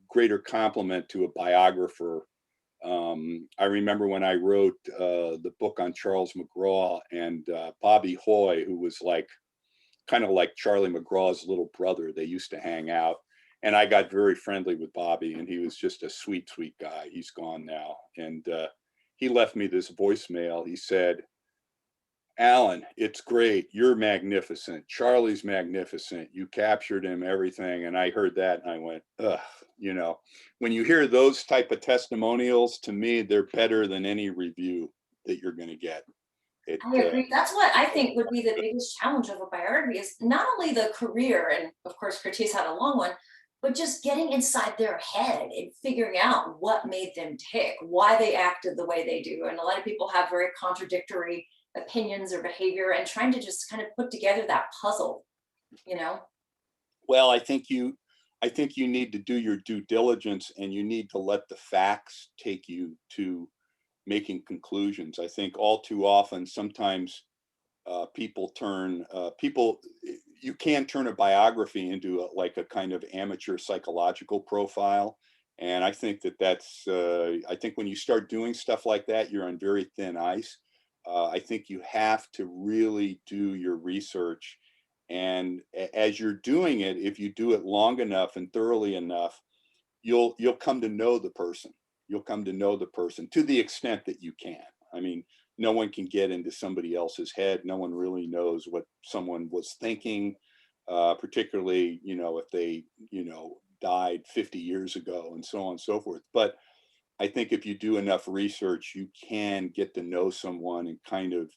greater compliment to a biographer. I remember when I wrote the book on Charles McGraw, and Bobby Hoy, who was like kind of like Charlie McGraw's little brother. They used to hang out, and I got very friendly with Bobby, and he was just a sweet, sweet guy. He's gone now, and he left me this voicemail. He said, Alan, it's great. You're magnificent. Charlie's magnificent. You captured him, everything. And I heard that, and I went, ugh, you know, when you hear those type of testimonials, to me, they're better than any review that you're going to get.
I agree. That's what I think would be the biggest challenge of a biography, is not only the career, and of course Curtiz had a long one, but just getting inside their head and figuring out what made them tick, why they acted the way they do. And a lot of people have very contradictory opinions or behavior, and trying to just kind of put together that puzzle, you know?
Well, I think you need to do your due diligence, and you need to let the facts take you to making conclusions. I think all too often, sometimes people, you can turn a biography into like a kind of amateur psychological profile. And I think I think when you start doing stuff like that, you're on very thin ice. I think you have to really do your research. And as you're doing it, if you do it long enough and thoroughly enough, you'll come to know the person. You'll come to know the person to the extent that you can. I mean, no one can get into somebody else's head. No one really knows what someone was thinking, particularly, you know, if they, you know, died 50 years ago, and so on and so forth. But I think if you do enough research, you can get to know someone and kind of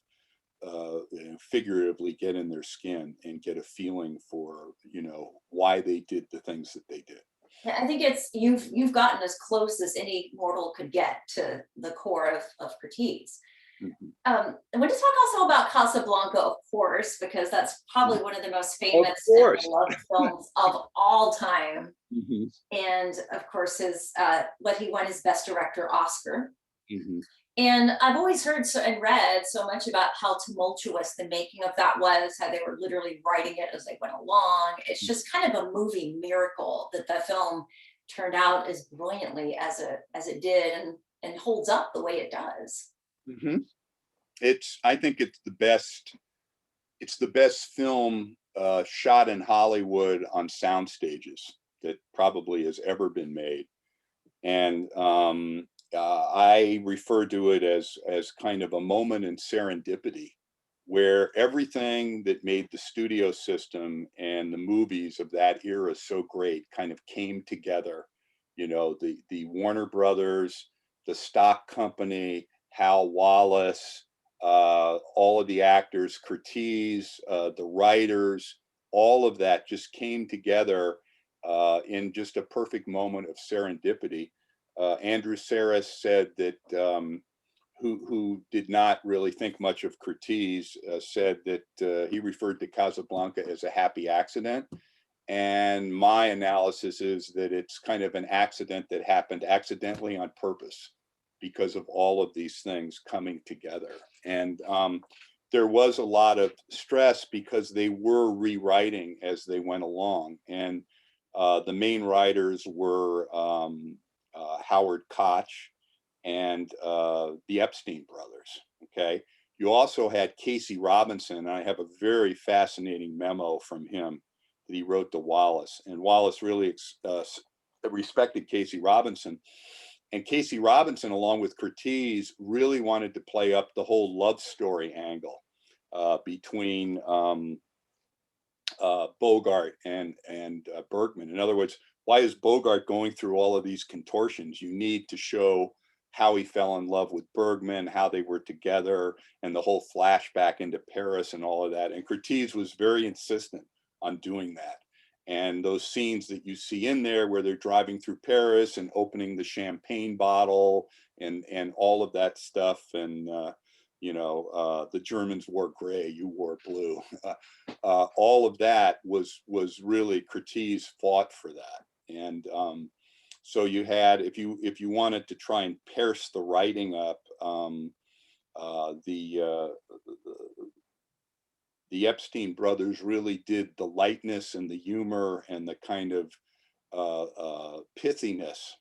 figuratively get in their skin and get a feeling for, you know, why they did the things that they did.
Yeah, I think it's you've gotten as close as any mortal could get to the core of Curtiz.
Mhm.
I want to talk also about Casablanca, of course, because that's probably one of the most
Of
famous and
course.
beloved films of all time.
Mhm.
And of course, his what he won his Best Director Oscar.
Mhm.
And I've always heard and read so much about how tumultuous the making of that was, how they were literally writing it as they went along. It's just kind of a movie miracle that the film turned out as brilliantly as it did, and holds up the way it does.
Hmm. I think it's the best film shot in Hollywood on sound stages that probably has ever been made. And I refer to it as kind of a moment in serendipity, where everything that made the studio system and the movies of that era so great kind of came together. You know, the Warner Brothers, the stock company, Hal Wallace, all of the actors, Curtiz, the writers, all of that just came together in just a perfect moment of serendipity. Andrew Saris said that, who did not really think much of Curtiz, said that he referred to Casablanca as a happy accident. And my analysis is that it's kind of an accident that happened accidentally on purpose because of all of these things coming together. And there was a lot of stress because they were rewriting as they went along. And the main writers were Howard Koch and the Epstein brothers. Okay. You also had Casey Robinson. And I have a very fascinating memo from him that he wrote to Wallace. And Wallace really respected Casey Robinson. And Casey Robinson, along with Curtiz, really wanted to play up the whole love story angle between Bogart and Bergman. In other words, why is Bogart going through all of these contortions? You need to show how he fell in love with Bergman, how they were together, and the whole flashback into Paris and all of that. And Curtiz was very insistent on doing that. And those scenes that you see in there where they're driving through Paris and opening the champagne bottle and all of that stuff, and the Germans wore gray, you wore blue. All of that was really Curtiz fought for that. And so you had, if you wanted to try and parse the writing up, the Epstein brothers really did the lightness and the humor and the kind of pithiness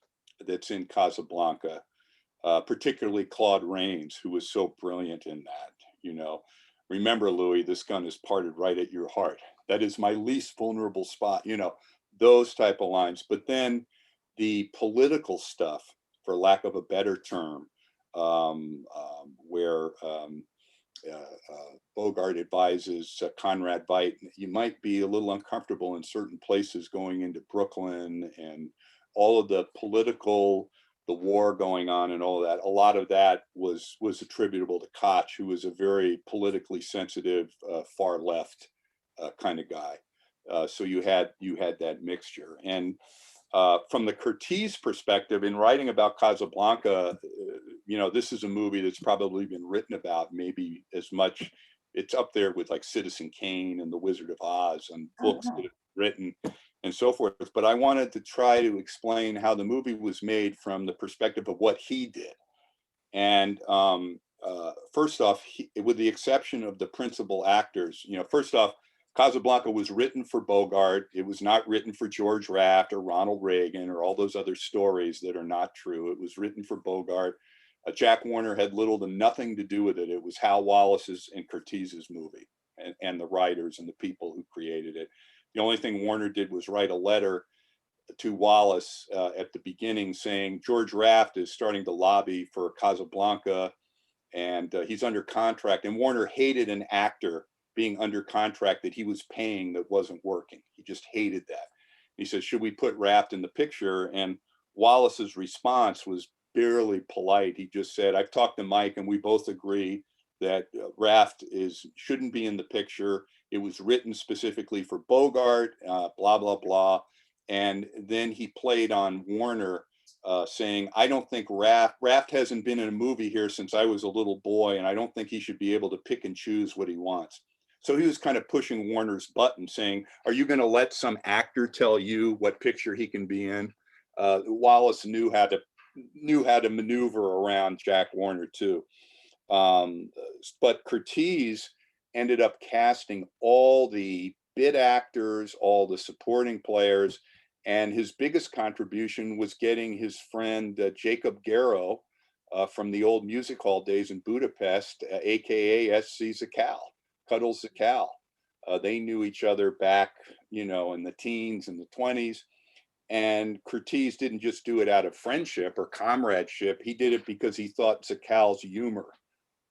that's in Casablanca, particularly Claude Rains, who was so brilliant in that. Remember, Louis, this gun is parted right at your heart. That is my least vulnerable spot. Those type of lines. But then the political stuff, for lack of a better term, where Bogart advises Conrad Veidt, you might be a little uncomfortable in certain places going into Brooklyn, and all of the political, the war going on and all of that. A lot of that was attributable to Koch, who was a very politically sensitive, far left kind of guy. So you had that mixture. And from the Curtiz perspective, in writing about Casablanca, this is a movie that's probably been written about maybe as much. It's up there with like Citizen Kane and The Wizard of Oz and books that have written and so forth. But I wanted to try to explain how the movie was made from the perspective of what he did. And first off, with the exception of the principal actors, first off, Casablanca was written for Bogart. It was not written for George Raft or Ronald Reagan or all those other stories that are not true. It was written for Bogart. Jack Warner had little to nothing to do with it. It was Hal Wallace's and Curtiz's movie, and the writers and the people who created it. The only thing Warner did was write a letter to Wallace at the beginning saying George Raft is starting to lobby for Casablanca, and he's under contract. And Warner hated an actor being under contract that he was paying that wasn't working. He just hated that. He said, should we put Raft in the picture? And Wallace's response was barely polite. He just said, I've talked to Mike and we both agree that Raft shouldn't be in the picture. It was written specifically for Bogart, blah, blah, blah. And then he played on Warner saying, I don't think Raft hasn't been in a movie here since I was a little boy, and I don't think he should be able to pick and choose what he wants. So he was kind of pushing Warner's button saying, are you going to let some actor tell you what picture he can be in? Wallace knew how to knew how to maneuver around Jack Warner too. Um, but Curtiz ended up casting all the bit actors, all the supporting players, and his biggest contribution was getting his friend Jacob Garrow from the old music hall days in Budapest, aka SC Zakal, Cuddles Zakal. They knew each other back, you know, in the teens and the 20s. And Curtiz didn't just do it out of friendship or comradeship. He did it because he thought Zakal's humor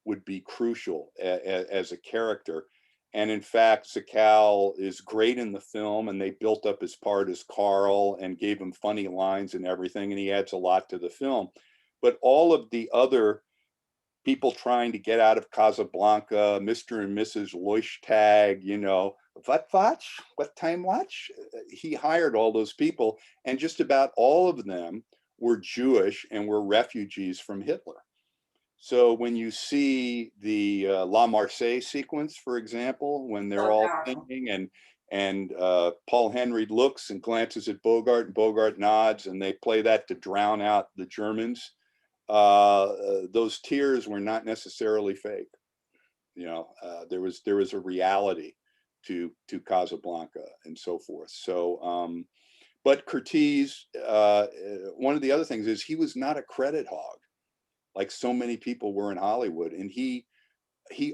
would be crucial as a character. And in fact, Zakal is great in the film, and they built up his part as Carl and gave him funny lines and everything, and he adds a lot to the film. But all of the other people trying to get out of Casablanca, Mr. and Mrs. Leuchtag, you know, what time watch? He hired all those people, and just about all of them were Jewish and were refugees from Hitler. So when you see the La Marseillaise sequence, for example, when they're
So
all
powerful.
singing and Paul Henry looks and glances at Bogart and Bogart nods, and they play that to drown out the Germans, those tears were not necessarily fake. You know, there was a reality to Casablanca and so forth. So, but Curtiz, one of the other things is he was not a credit hog like so many people were in Hollywood, and he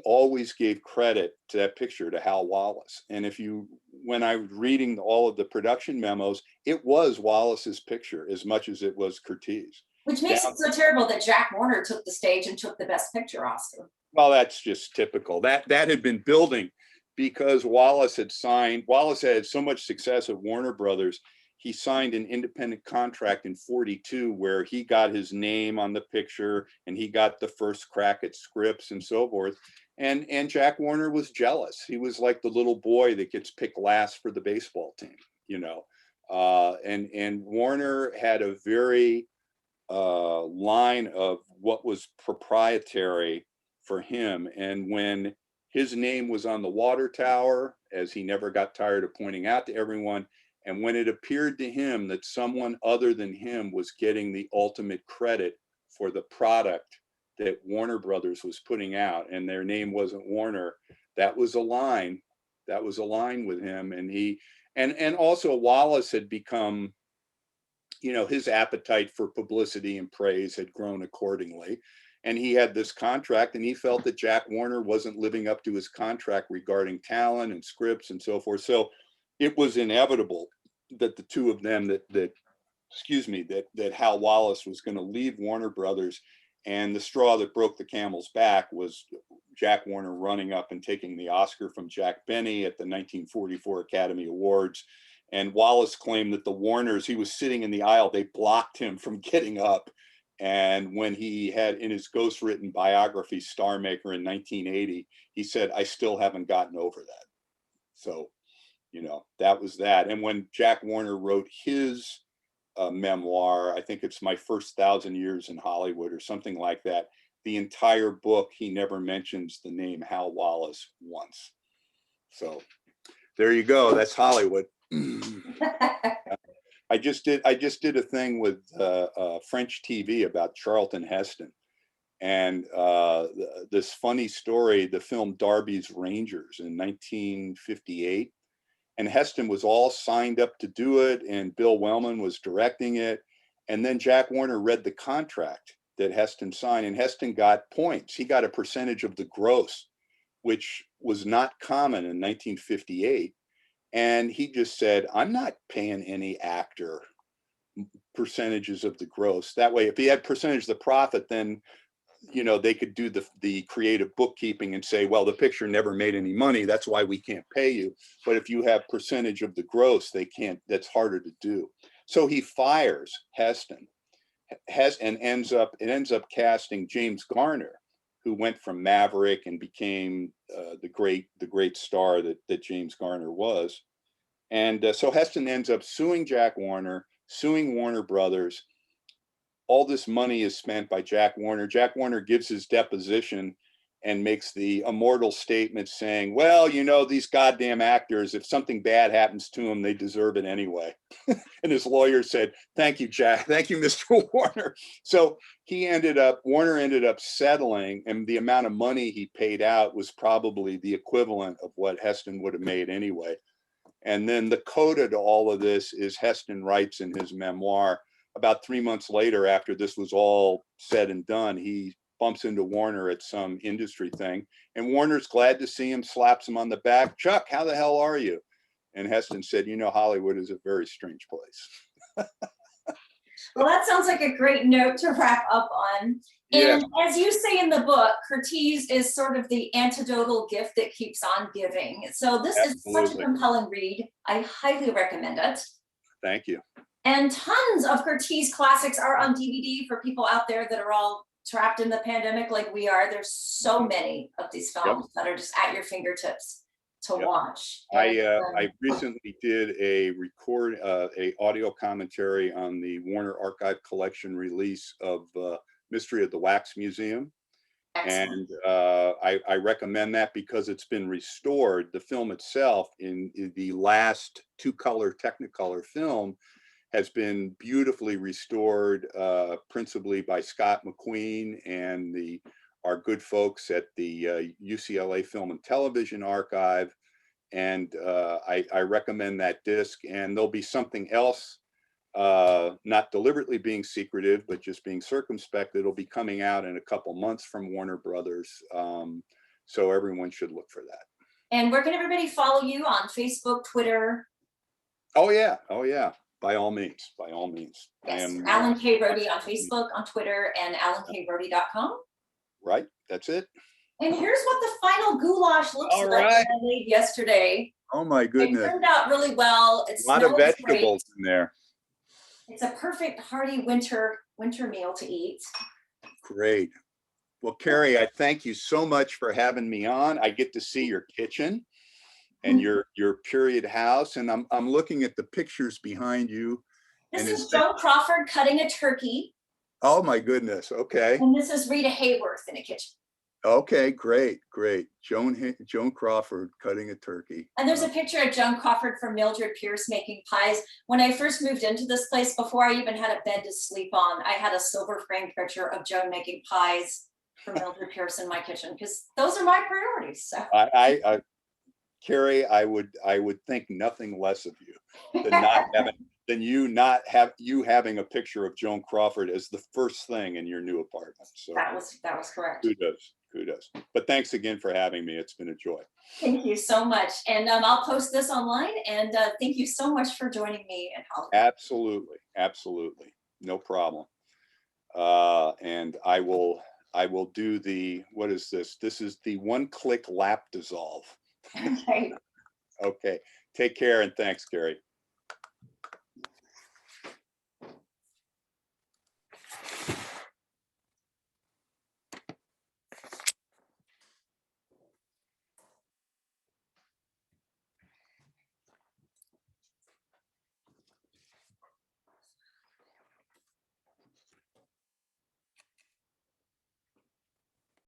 always gave credit to that picture to Hal Wallace. And if you, when I was reading all of the production memos, it was Wallace's picture as much as it was Curtiz.
Which makes
Down,
it so terrible that Jack Warner took the stage and took the Best Picture Oscar.
well, that's just typical. That had been building because Wallace had so much success at Warner Brothers. He signed an independent contract in 42 where he got his name on the picture and he got the first crack at scripts and so forth. And Jack Warner was jealous. He was like the little boy that gets picked last for the baseball team, you know. And Warner had a very line of what was proprietary for him. And when his name was on the water tower, as he never got tired of pointing out to everyone, and when it appeared to him that someone other than him was getting the ultimate credit for the product that Warner Brothers was putting out, and their name wasn't Warner, that was a line. That was a line with him. And he, and also Wallace had become, you know, his appetite for publicity and praise had grown accordingly. And he had this contract, and he felt that Jack Warner wasn't living up to his contract regarding talent and scripts and so forth. So it was inevitable that the two of them, that Hal Wallace was going to leave Warner Brothers. And the straw that broke the camel's back was Jack Warner running up and taking the Oscar from Jack Benny at the 1944 Academy Awards. And Wallace claimed that the Warners, he was sitting in the aisle, they blocked him from getting up. And when he had in his ghostwritten biography, Star Maker in 1980, he said, I still haven't gotten over that. So, you know, that was that. And when Jack Warner wrote his memoir, I think it's My First 1,000 Years in Hollywood or something like that, the entire book, he never mentions the name Hal Wallace once. So there you go. That's Hollywood. I just did a thing with French TV about Charlton Heston, and this funny story, the film Darby's Rangers in 1958, and Heston was all signed up to do it, and Bill Wellman was directing it, and then Jack Warner read the contract that Heston signed, and Heston got points. He got a percentage of the gross, which was not common in 1958. And he just said, I'm not paying any actor percentages of the gross. That way, if he had percentage of the profit, then, you know, they could do the creative bookkeeping and say, well, the picture never made any money, that's why we can't pay you. But if you have percentage of the gross, they can't, that's harder to do. So he fires Heston, and ends up casting James Garner, who went from Maverick and became the great star that James Garner was. And so Heston ends up suing Jack Warner, suing Warner Brothers. All this money is spent by Jack Warner. Jack Warner gives his deposition, and makes the immortal statement saying, well, you know, these goddamn actors, if something bad happens to them, they deserve it anyway. And his lawyer said, thank you, Jack. Thank you, Mr. Warner. So Warner ended up settling, and the amount of money he paid out was probably the equivalent of what Heston would have made anyway. And then the coda to all of this is Heston writes in his memoir, about 3 months later, after this was all said and done, he bumps into Warner at some industry thing, and Warner's glad to see him, slaps him on the back. Chuck, how the hell are you? And Heston said, you know, Hollywood is a very strange place.
Well, that sounds like a great note to wrap up on.
Yes.
And as you say in the book, Curtiz is sort of the antidotal gift that keeps on giving. So this is such a compelling read. I highly recommend it.
Thank you.
And tons of Curtiz classics are on DVD for people out there that are all trapped in the pandemic like we are. There's so many of these films that are just at your fingertips to watch.
I recently did a audio commentary on the Warner Archive Collection release of Mystery of the Wax Museum. Excellent. And I recommend that because it's been restored. The film itself, in the last 2-color Technicolor film, has been beautifully restored, principally by Scott McQueen and our good folks at the UCLA Film and Television Archive. And I recommend that disc. And there'll be something else, not deliberately being secretive, but just being circumspect. It'll be coming out in a couple months from Warner Brothers. So everyone should look for that. And
where can everybody follow you on Facebook, Twitter?
Oh yeah, by all means, by all means.
Yes. I am Alan K. Rody on Facebook, on Twitter, and alankrody.com.
Right, that's it.
And here's what the final goulash looks like that I made yesterday.
Oh my goodness.
It turned out really well. It's
a lot of vegetables in there.
It's a perfect hearty winter meal to eat.
Great. Well, Carrie, I thank you so much for having me on. I get to see your kitchen and your period house, and I'm looking at the pictures behind you.
This is Joan Crawford cutting a turkey.
Oh my goodness. Okay.
And this is Rita Hayworth in a kitchen.
Okay, great. Joan Crawford cutting a turkey.
And there's a picture of Joan Crawford from Mildred Pierce making pies. When I first moved into this place, before I even had a bed to sleep on, I had a silver framed picture of Joan making pies for Mildred Pierce in my kitchen, because those are my priorities. So
Carrie, I would think nothing less of you than you having a picture of Joan Crawford as the first thing in your new apartment. So
that was correct.
Kudos. But thanks again for having me. It's been a joy.
Thank you so much. And I'll post this online. And thank you so much for joining me in Hollywood.
Absolutely. No problem. And I will do what is this? This is the one-click lap dissolve.
Okay.
Okay. Take care, and thanks, Carrie.